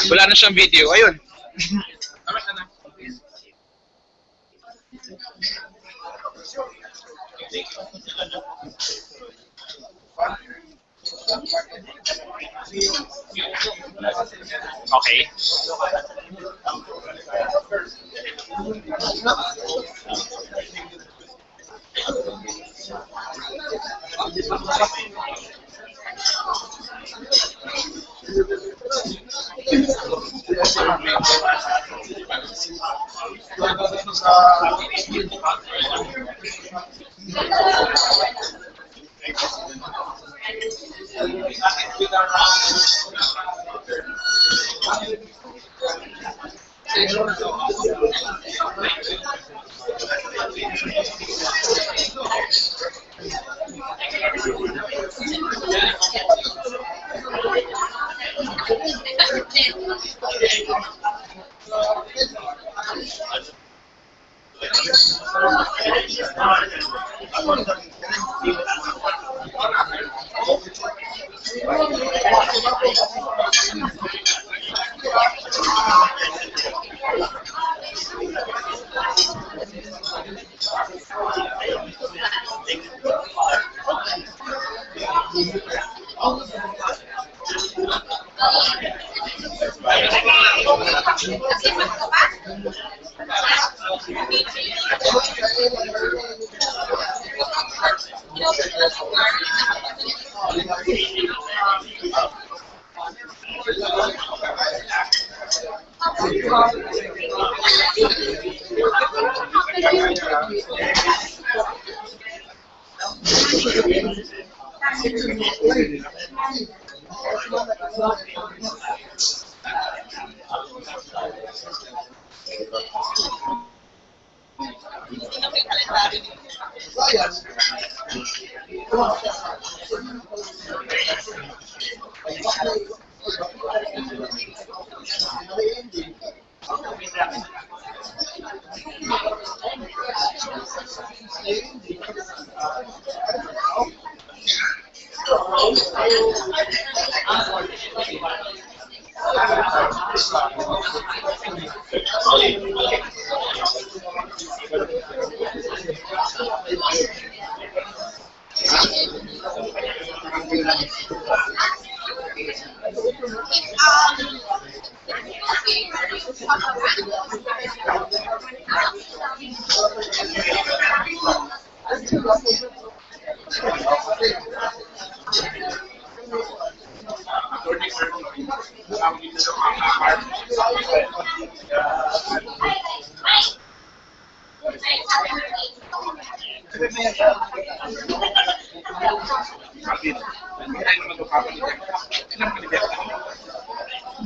Wala na siyang video. Ayun. Okay.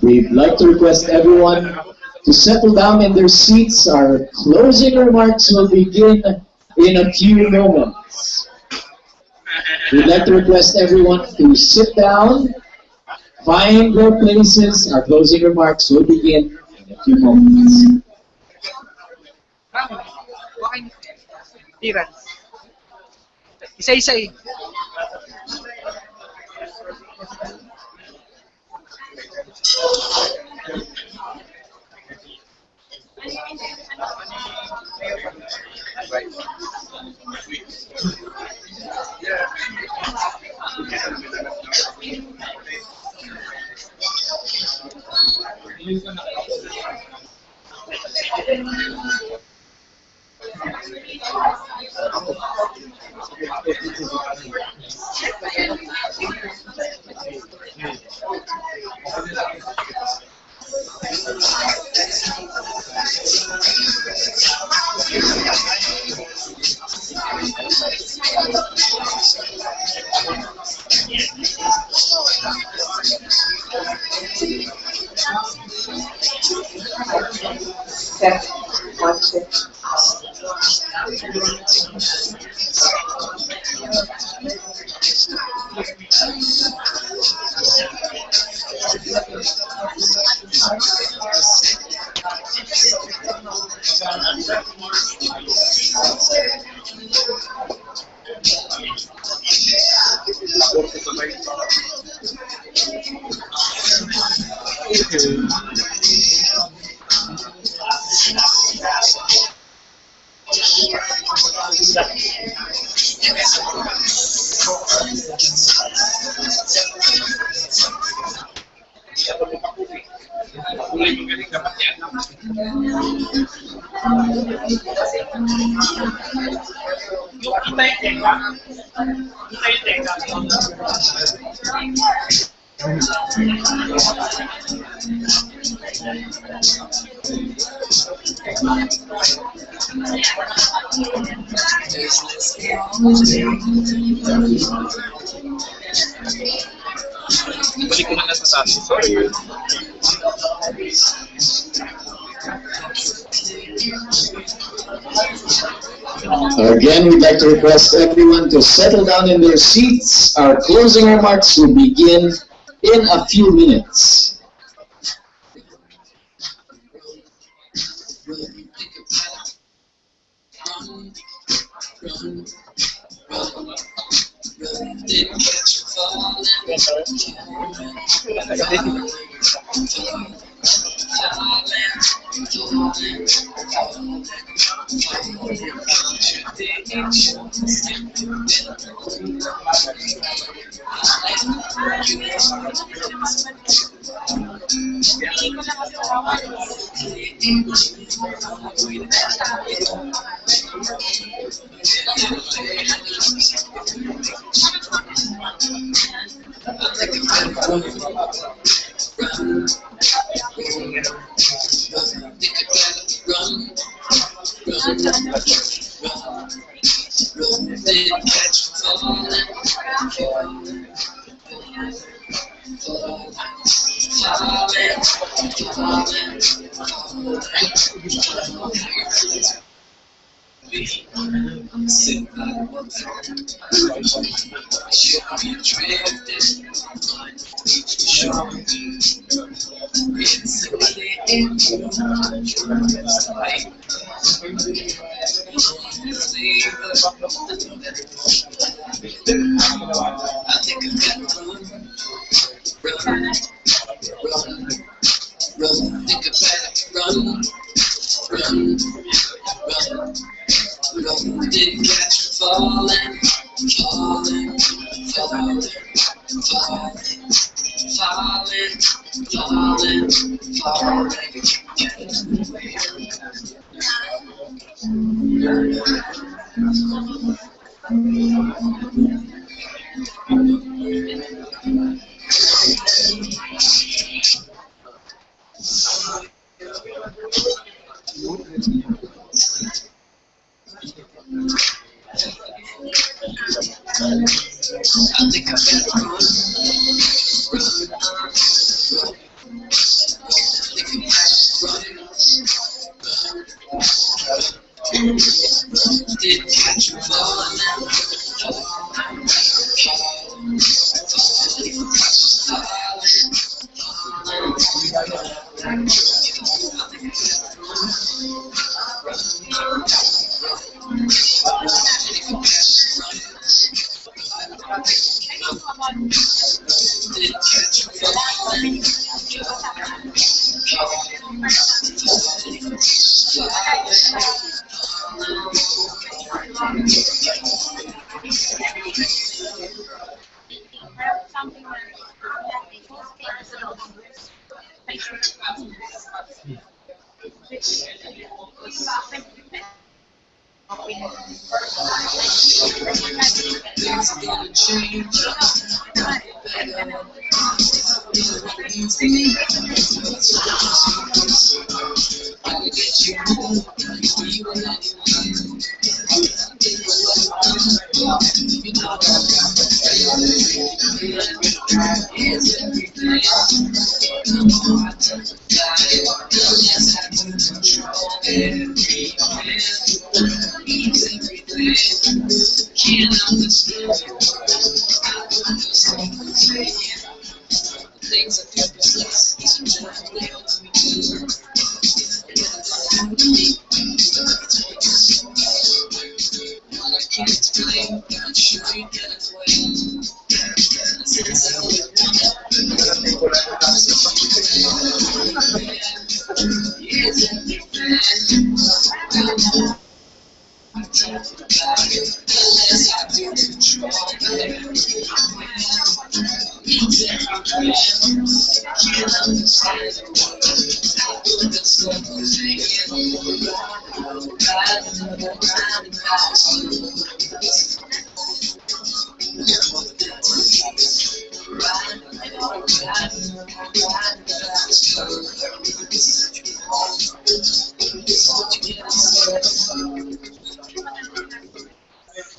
We'd like to request everyone to settle down in their seats. Our closing remarks will begin in a few moments. We'd like to request everyone to sit down, find their places. Our closing remarks will begin in a few moments. Isa-isa eh. Check. One check. Balik ko na lang sa taas. Sorry. Again, we'd like to request everyone to settle down in their seats. Our closing remarks will begin in a few minutes.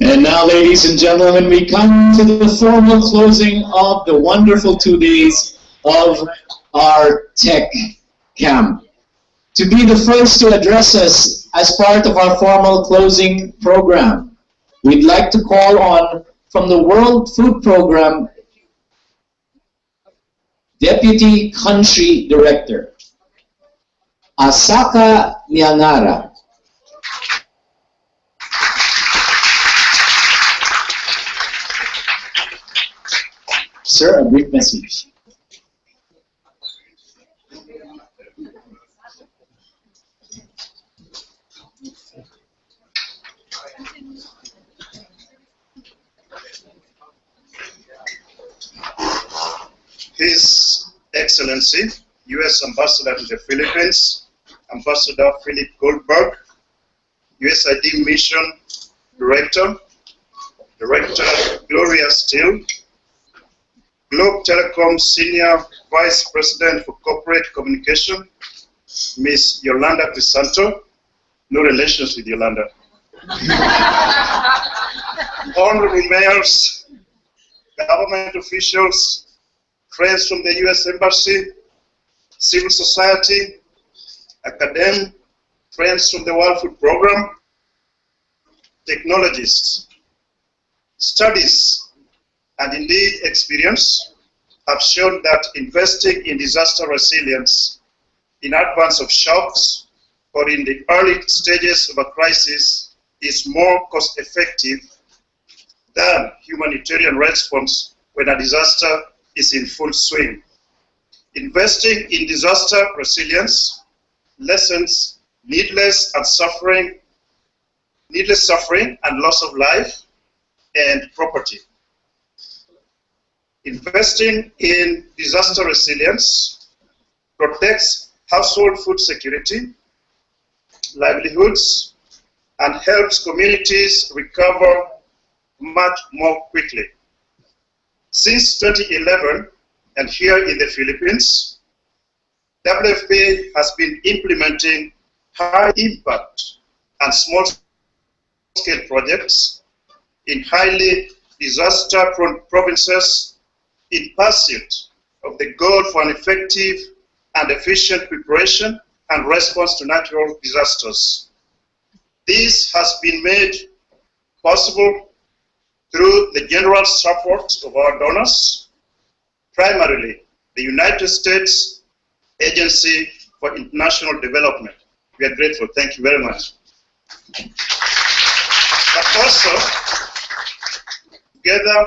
And now, ladies and gentlemen, we come to the formal closing of the wonderful 2 days of our tech camp. To be the first to address us as part of our formal closing program, we'd like to call on, from the World Food Program, Deputy Country Director, Asaka Niangara. Sir, a brief message. His Excellency, U.S. Ambassador to the Philippines, Ambassador Philip Goldberg, USAID Mission Director, Director Gloria Steele, Globe Telecom Senior Vice President for Corporate Communication, Ms. Yolanda Crisanto, no relations with Yolanda. Honorable mayors, government officials, friends from the U.S. Embassy, civil society, academics, friends from the World Food Program, technologists. Studies and indeed experience have shown that investing in disaster resilience in advance of shocks or in the early stages of a crisis is more cost-effective than humanitarian response when a disaster is in full swing. Investing in disaster resilience lessens needless suffering and loss of life and property. Investing in disaster resilience protects household food security, livelihoods, and helps communities recover much more quickly. Since 2011, and here in the Philippines, WFP has been implementing high impact and small scale projects in highly disaster-prone provinces in pursuit of the goal for an effective and efficient preparation and response to natural disasters. This has been made possible through the general support of our donors, primarily the United States Agency for International Development. We are grateful. Thank you very much. But also, together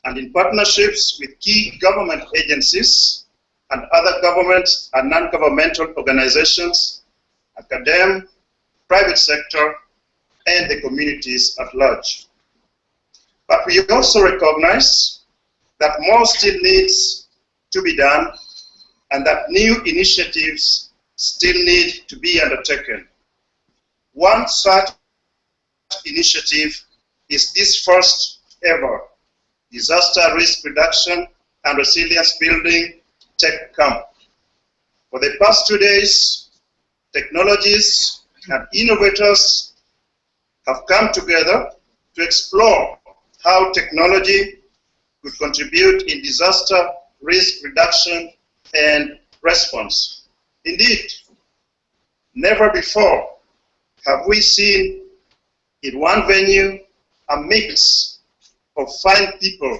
and in partnerships with key government agencies and other government and non-governmental organizations, academia, private sector, and the communities at large. But we also recognize that more still needs to be done and that new initiatives still need to be undertaken. One such initiative is this first ever disaster risk reduction and resilience building tech camp. For the past 2 days, technologists and innovators have come together to explore how technology could contribute in disaster risk reduction and response. Indeed, never before have we seen in one venue a mix of fine people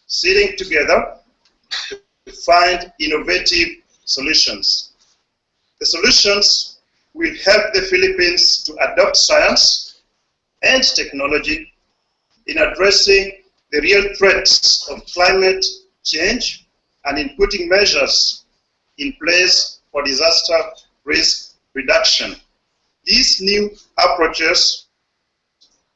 sitting together to find innovative solutions. The solutions will help the Philippines to adopt science and technology in addressing the real threats of climate change and in putting measures in place for disaster risk reduction. These new approaches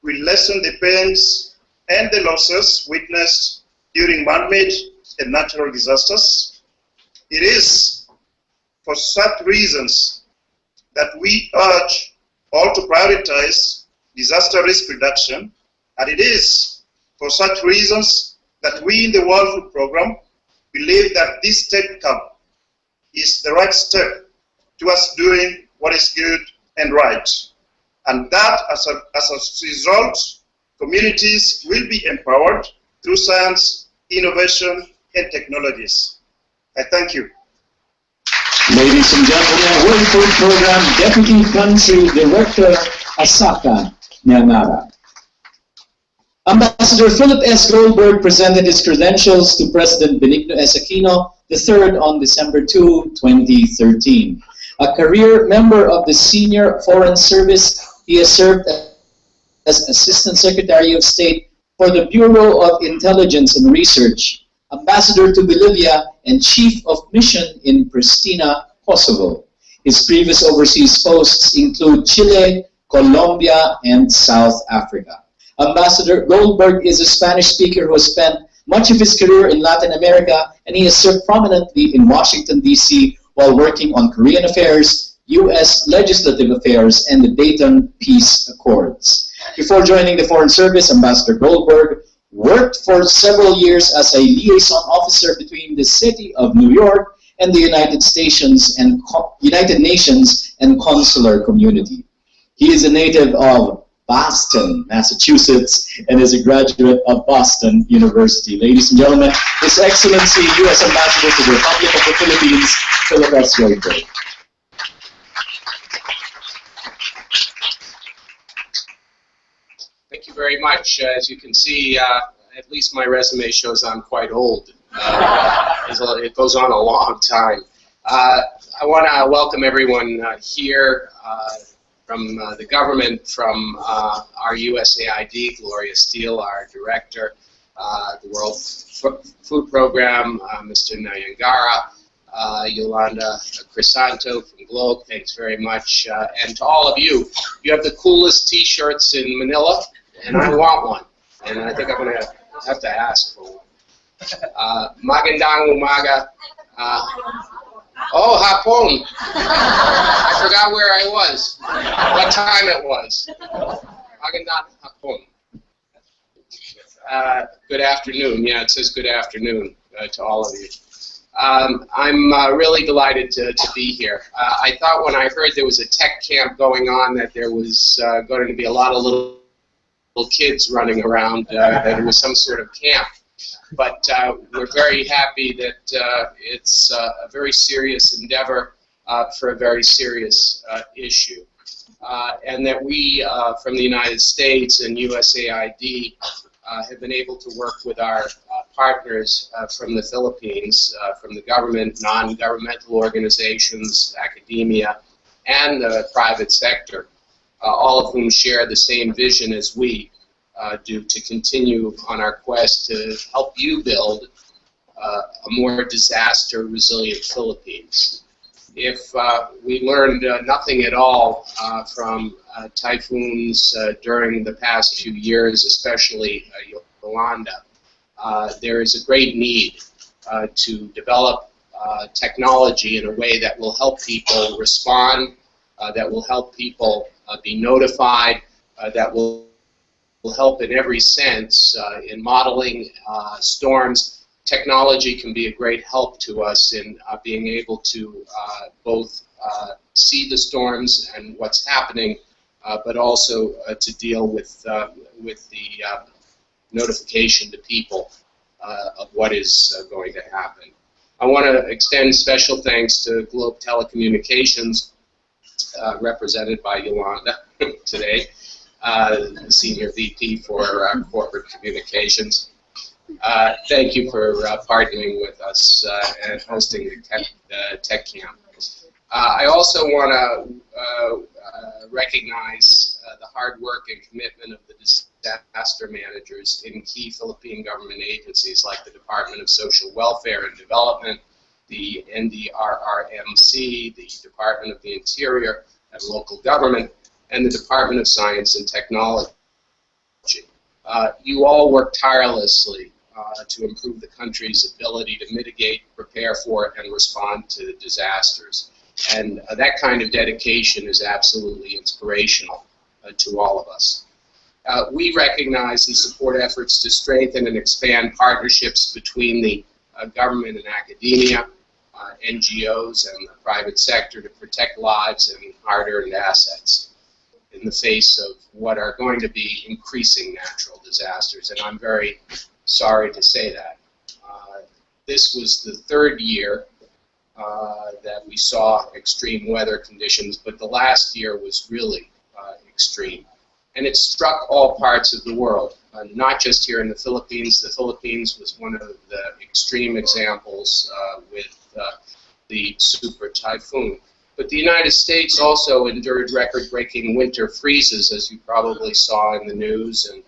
will lessen the pains and the losses witnessed during man-made and natural disasters. It is for such reasons that we urge all to prioritize disaster risk reduction, and it is for such reasons that we in the World Food Programme believe that this tech camp is the right step towards doing what is good and right, and that as a result, communities will be empowered through science, innovation, and technologies. I thank you. Ladies and gentlemen, World Food Programme Deputy Country Director Asaka Nyamara. Ambassador Philip S. Goldberg presented his credentials to President Benigno S. Aquino III on December 2, 2013. A career member of the Senior Foreign Service, he has served as Assistant Secretary of State for the Bureau of Intelligence and Research, Ambassador to Bolivia, and Chief of Mission in Pristina, Kosovo. His previous overseas posts include Chile, Colombia, and South Africa. Ambassador Goldberg is a Spanish speaker who has spent much of his career in Latin America, and he has served prominently in Washington, D.C. while working on Korean affairs, U.S. legislative affairs, and the Dayton Peace Accords. Before joining the Foreign Service, Ambassador Goldberg worked for several years as a liaison officer between the city of New York and the United Nations and consular community. He is a native of Boston, Massachusetts, and is a graduate of Boston University. Ladies and gentlemen, His Excellency U.S. Ambassador to the Republic of the Philippines, Philip S. Goldberg. Thank you very much. As you can see, at least my resume shows I'm quite old. It goes on a long time. I want to welcome everyone here from the government, from our USAID, Gloria Steele, our director, the World Food Programme, Mr. Nayangara, Yolanda Crisanto from Globe, thanks very much. And to all of you, you have the coolest t-shirts in Manila, and I want one. And I think I'm going to have to ask for one. Magandang umaga. Oh, hapon. I forgot where I was, what time it was. Magandang hapon. Good afternoon. Yeah, it says good afternoon to all of you. I'm really delighted to be here. I thought when I heard there was a tech camp going on that there was going to be a lot of little kids running around, that it was some sort of camp. But we're very happy that it's a very serious endeavor for a very serious issue. And that we, from the United States and USAID, have been able to work with our partners from the Philippines, from the government, non-governmental organizations, academia, and the private sector, all of whom share the same vision as we do, to continue on our quest to help you build a more disaster-resilient Philippines. If we learned nothing at all from typhoons during the past few years, especially Yolanda, there is a great need to develop technology in a way that will help people respond, that will help people be notified, that will help in every sense in modeling storms. Technology can be a great help to us in being able to both see the storms and what's happening, but also to deal with the notification to people of what is going to happen. I want to extend special thanks to Globe Telecommunications, represented by Yolanda today, the Senior VP for Corporate Communications. Thank you for partnering with us and hosting the Tech Camp. I also want to recognize the hard work and commitment of the disaster managers in key Philippine government agencies like the Department of Social Welfare and Development, the NDRRMC, the Department of the Interior and Local Government, and the Department of Science and Technology. You all work tirelessly to improve the country's ability to mitigate, prepare for, and respond to disasters. And that kind of dedication is absolutely inspirational to all of us. We recognize and support efforts to strengthen and expand partnerships between the government and academia, NGOs, and the private sector to protect lives and hard-earned assets in the face of what are going to be increasing natural disasters. And I'm very sorry to say that. This was the third year that we saw extreme weather conditions, but the last year was really extreme. And it struck all parts of the world, not just here in the Philippines. The Philippines was one of the extreme examples with the super typhoon. But the United States also endured record-breaking winter freezes, as you probably saw in the news. And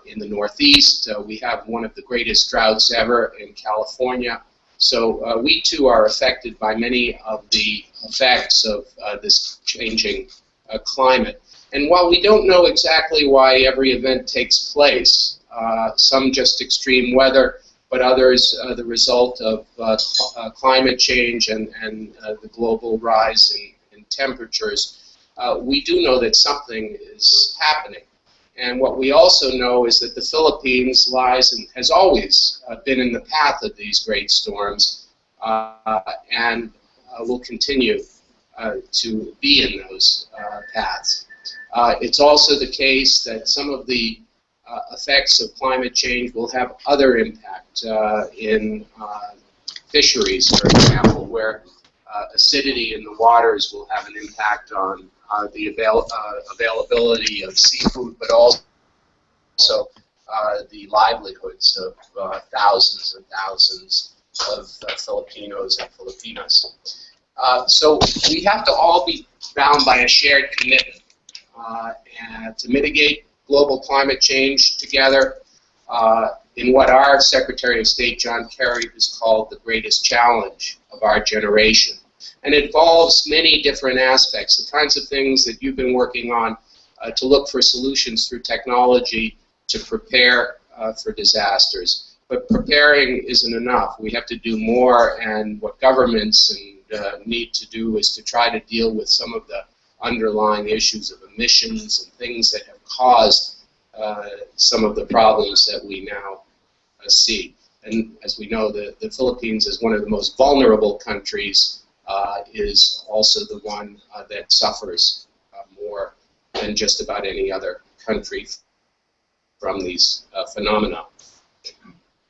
in the Northeast, we have one of the greatest droughts ever in California. So we too are affected by many of the effects of this changing climate. And while we don't know exactly why every event takes place, some just extreme weather, but others the result of climate change and the global rise in temperatures, we do know that something is happening. And what we also know is that the Philippines lies and has always been in the path of these great storms and will continue to be in those paths. It's also the case that some of the effects of climate change will have other impact in fisheries, for example, where acidity in the waters will have an impact on the availability of seafood, but also the livelihoods of thousands and thousands of Filipinos and Filipinas. So we have to all be bound by a shared commitment and to mitigate global climate change together in what our Secretary of State, John Kerry, has called the greatest challenge of our generation. And it involves many different aspects, the kinds of things that you've been working on to look for solutions through technology to prepare for disasters. But preparing isn't enough. We have to do more, and what governments need to do is to try to deal with some of the underlying issues of emissions and things that have caused some of the problems that we now see. And as we know, the Philippines is one of the most vulnerable countries, is also the one that suffers more than just about any other country from these phenomena.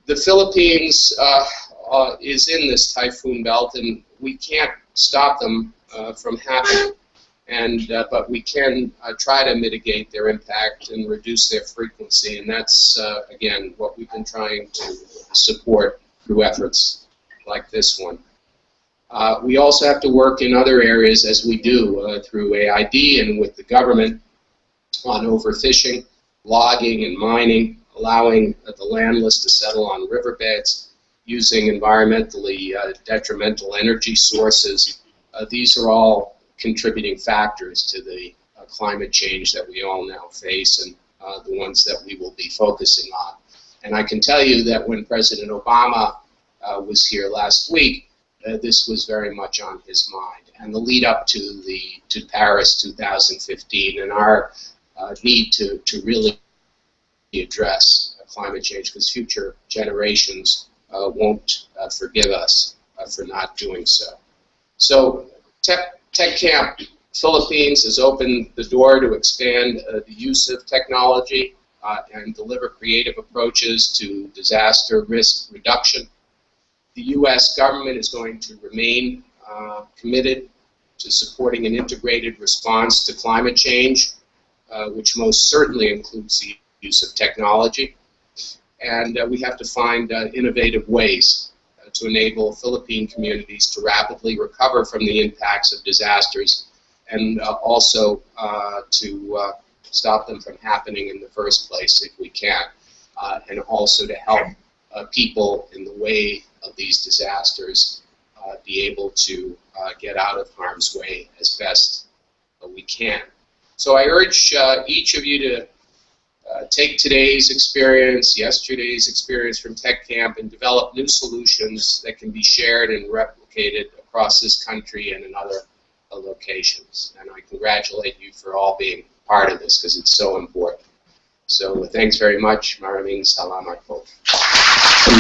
The Philippines is in this typhoon belt, and we can't stop them from happening. But we can try to mitigate their impact and reduce their frequency, and that's, again, what we've been trying to support through efforts like this one. We also have to work in other areas, as we do through AID and with the government, on overfishing, logging and mining, allowing the landless to settle on riverbeds, using environmentally detrimental energy sources. These are all contributing factors to the climate change that we all now face, and the ones that we will be focusing on. And I can tell you that when President Obama was here last week, this was very much on his mind. And the lead up to Paris 2015 and our need to really address climate change, because future generations won't forgive us for not doing so. So Tech Camp Philippines has opened the door to expand the use of technology and deliver creative approaches to disaster risk reduction. The U.S. government is going to remain committed to supporting an integrated response to climate change, which most certainly includes the use of technology. And we have to find innovative ways to enable Philippine communities to rapidly recover from the impacts of disasters, and also to stop them from happening in the first place if we can, and also to help people in the way of these disasters be able to get out of harm's way as best we can. So I urge each of you to take today's experience, yesterday's experience from Tech Camp, and develop new solutions that can be shared and replicated across this country and in other locations. And I congratulate you for all being part of this, because it's so important. So thanks very much. Maraming salamat po.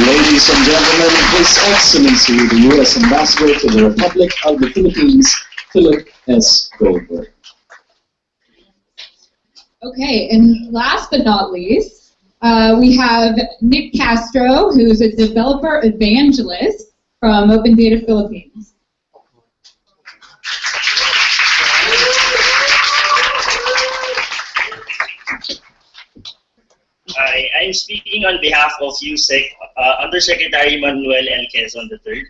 Ladies and gentlemen, His Excellency, the U.S. Ambassador to the Republic of the Philippines, Philip S. Goldberg. Okay, and last but not least, we have Nick Castro, who's a developer evangelist from Open Data Philippines. I'm speaking on behalf of USEC, Undersecretary Manuel L. Quezon III.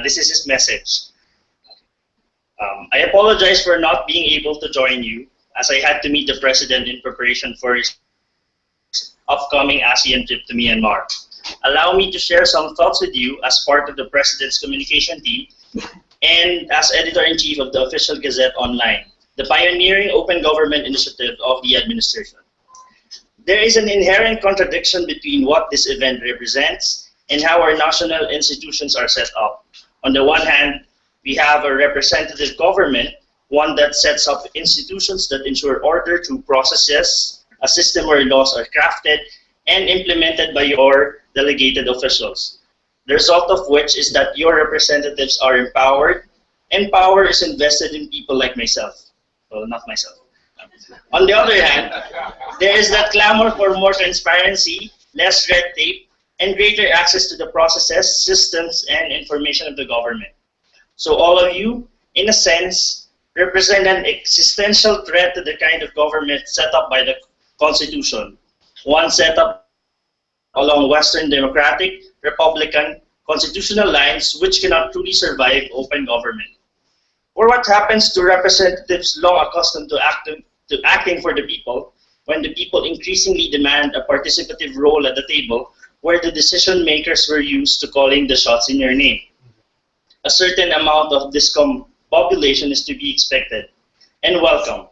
This is his message. I apologize for not being able to join you, as I had to meet the President in preparation for his upcoming ASEAN trip to Myanmar. Allow me to share some thoughts with you as part of the President's communication team and as Editor-in-Chief of the Official Gazette Online, the pioneering open government initiative of the administration. There is an inherent contradiction between what this event represents and how our national institutions are set up. On the one hand, we have a representative government, one that sets up institutions that ensure order through processes, a system where laws are crafted and implemented by your delegated officials. The result of which is that your representatives are empowered, and power is invested in people like myself. Well, not myself. On the other hand, there is that clamor for more transparency, less red tape, and greater access to the processes, systems, and information of the government. So all of you, in a sense, represent an existential threat to the kind of government set up by the Constitution, one set up along Western democratic, republican, constitutional lines which cannot truly survive open government. Or what happens to representatives long accustomed to acting for the people, when the people increasingly demand a participative role at the table where the decision makers were used to calling the shots in your name? A certain amount of discombobulation is to be expected and welcome.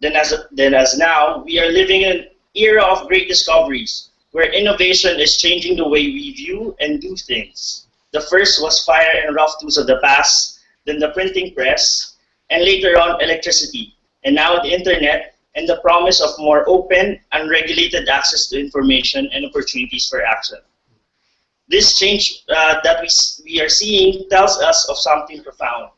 Then as now, we are living in an era of great discoveries where innovation is changing the way we view and do things. The first was fire and rough tools of the past, then the printing press, and later on electricity, and now the internet, and the promise of more open, unregulated access to information and opportunities for action. This change that we are seeing tells us of something profound.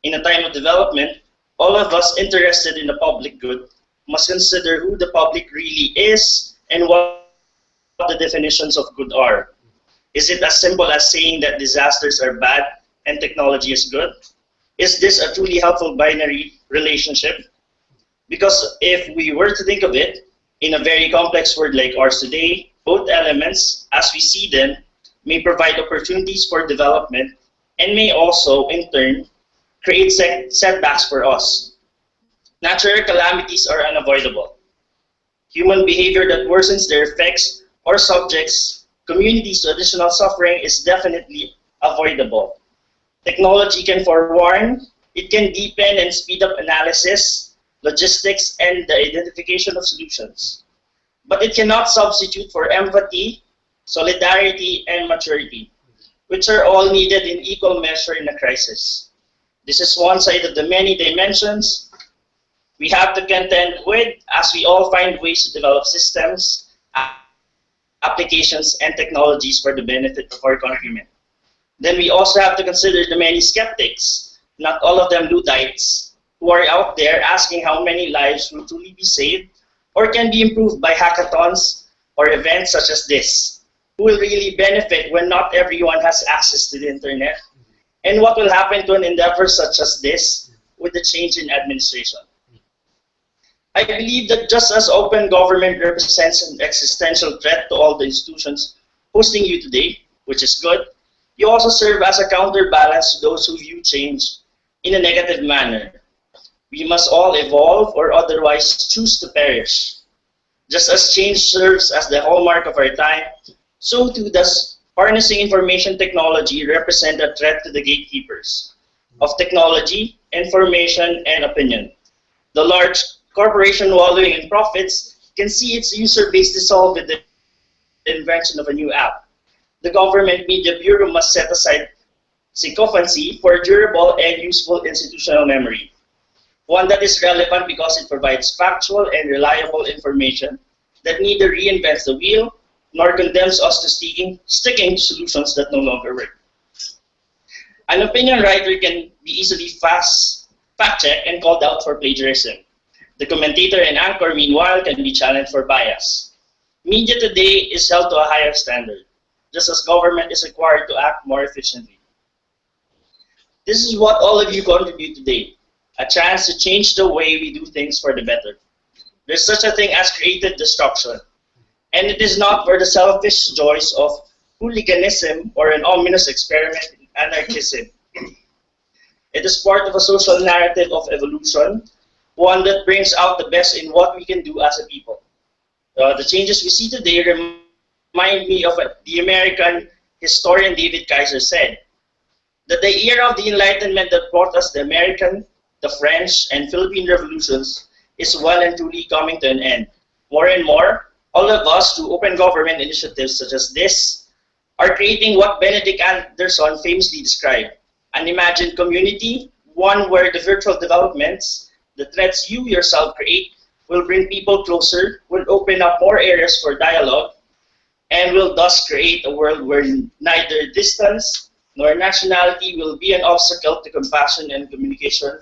In a time of development, all of us interested in the public good must consider who the public really is and what the definitions of good are. Is it as simple as saying that disasters are bad and technology is good? Is this a truly helpful binary relationship? Because if we were to think of it, in a very complex world like ours today, both elements, as we see them, may provide opportunities for development and may also, in turn, create setbacks for us. Natural calamities are unavoidable. Human behavior that worsens their effects or subjects communities to additional suffering is definitely avoidable. Technology can forewarn, it can deepen and speed up analysis, logistics, and the identification of solutions. But it cannot substitute for empathy, solidarity, and maturity, which are all needed in equal measure in a crisis. This is one side of the many dimensions We have to contend with as we all find ways to develop systems, applications, and technologies for the benefit of our countrymen. Then we also have to consider the many skeptics, not all of them Luddites, who are out there asking how many lives will truly be saved or can be improved by hackathons or events such as this. Who will really benefit when not everyone has access to the internet? And what will happen to an endeavor such as this with the change in administration? I believe that just as open government represents an existential threat to all the institutions hosting you today, which is good, you also serve as a counterbalance to those who view change in a negative manner. We must all evolve or otherwise choose to perish. Just as change serves as the hallmark of our time, so too does harnessing information technology represent a threat to the gatekeepers of technology, information, and opinion. The large corporation wallowing in profits can see its user base dissolve with the invention of a new app. The Government Media Bureau must set aside sycophancy for durable and useful institutional memory. One that is relevant because it provides factual and reliable information that neither reinvents the wheel nor condemns us to sticking to solutions that no longer work. An opinion writer can be easily fact-checked and called out for plagiarism. The commentator and anchor, meanwhile, can be challenged for bias. Media today is held to a higher standard, just as government is required to act more efficiently. This is what all of you contribute today, a chance to change the way we do things for the better. There's such a thing as creative destruction, and it is not for the selfish joys of hooliganism or an ominous experiment in anarchism. It is part of a social narrative of evolution, one that brings out the best in what we can do as a people. The changes we see today remind me of what the American historian David Kaiser said, that the era of the Enlightenment that brought us the American, the French, and Philippine revolutions is well and truly coming to an end. More and more, all of us, through open government initiatives such as this, are creating what Benedict Anderson famously described, an imagined community, one where the virtual developments, the threats you yourself create, will bring people closer, will open up more areas for dialogue, and will thus create a world where neither distance nor nationality will be an obstacle to compassion and communication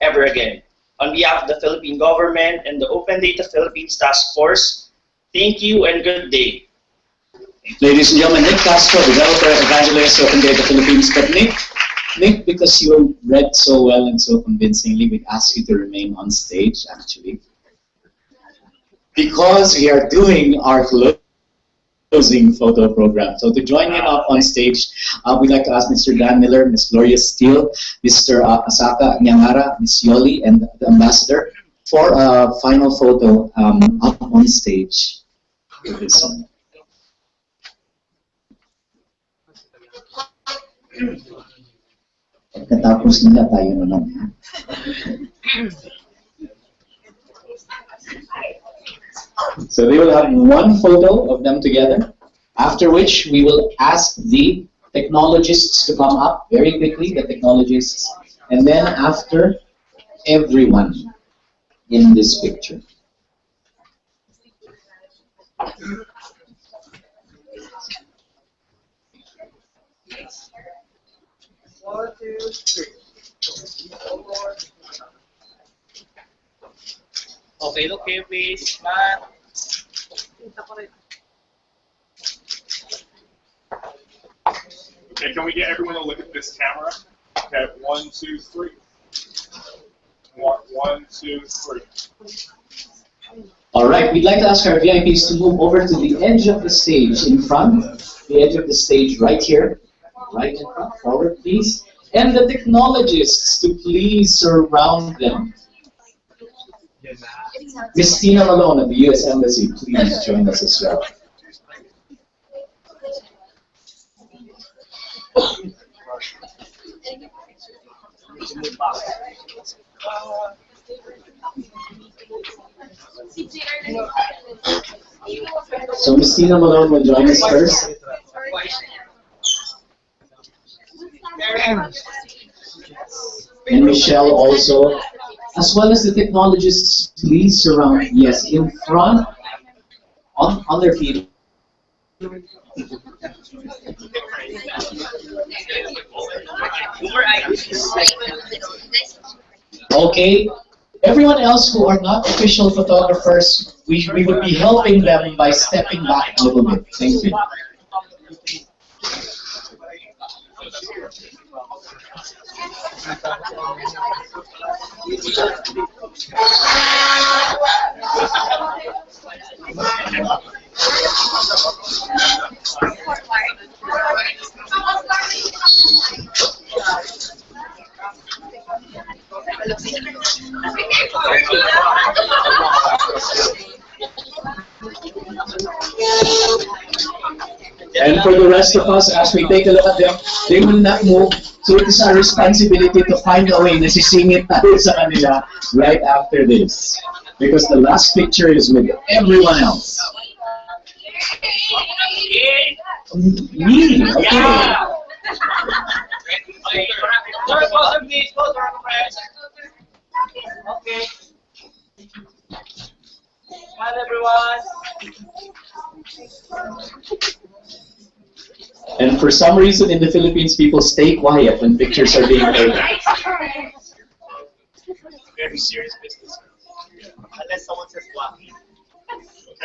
ever again. On behalf of the Philippine government and the Open Data Philippines Task Force, thank you and good day. Ladies and gentlemen, Nick Castro, developer, evangelist, Open Data Philippines. But Nick, because you read so well and so convincingly, we'd ask you to remain on stage, actually. Because we are doing our closing photo program. So to join in up on stage, we'd like to ask Mr. Dan Miller, Ms. Gloria Steele, Mr. Asaka Nyangara, Ms. Yoli, and the ambassador for a final photo up on stage. Pagkatapos nila tayo na lang. So they will have one photo of them together, after which we will ask the technologists to come up very quickly, the technologists, and then after, everyone in this picture. One, two, three. Okay, okay, please. Okay, can we get everyone to look at this camera? Okay, 1, 2, 3. 1, 2, 3. All right, we'd like to ask our VIPs to move over to the edge of the stage in front, the edge of the stage right here, right in front, forward please, and the technologists to please surround them. Miss Tina Malone of the U.S. Embassy, please join us as well. So Miss Tina Malone will join us first. And Michelle also. as well as the technologists, please surround, yes, in front, on their feet. Okay, everyone else who are not official photographers, we would be helping them by stepping back a little bit. Thank you. And for the rest of us, as we take a look at them, they will not move. So it is our responsibility to find a way na sisingit tayo sa kanila right after this. Because the last picture is with everyone else. Me? Okay. Yeah. Okay. Smile, everyone. And for some reason in the Philippines, people stay quiet when pictures are being taken. Very serious business. Unless someone says wow. Okay,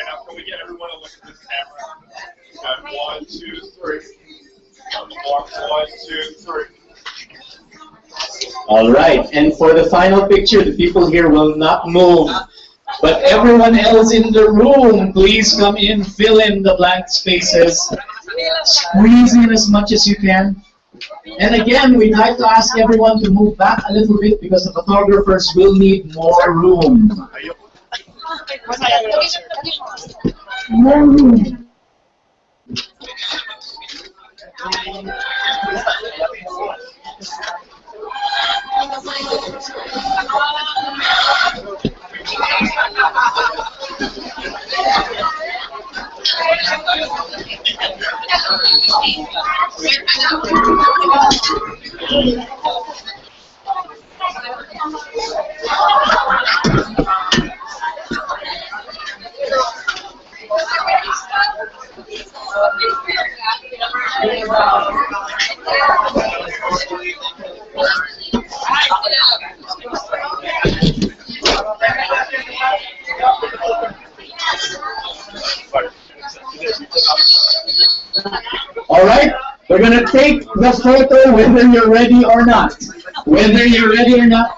now can we get everyone to look at this camera? Got 1, 2, 3. 1, 2, 3. All right, and for the final picture, the people here will not move. But everyone else in the room, please come in, fill in the blank spaces. Squeeze in as much as you can. And again, we'd like to ask everyone to move back a little bit because the photographers will need more room. More room. All right, we're going to take the photo whether you're ready or not. Whether you're ready or not,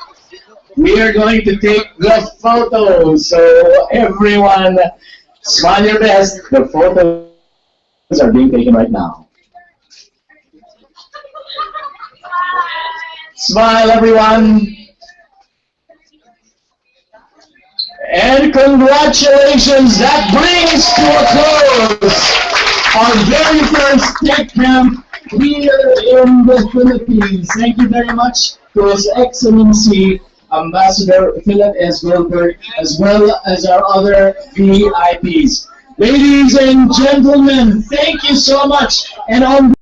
we are going to take the photo. So everyone, smile your best. The photos are being taken right now. Smile, everyone. And congratulations, that brings to a close our very first tech camp here in the Philippines. Thank you very much to His Excellency Ambassador Philip S. Wilbert, as well as our other VIPs. Ladies and gentlemen, thank you so much. And on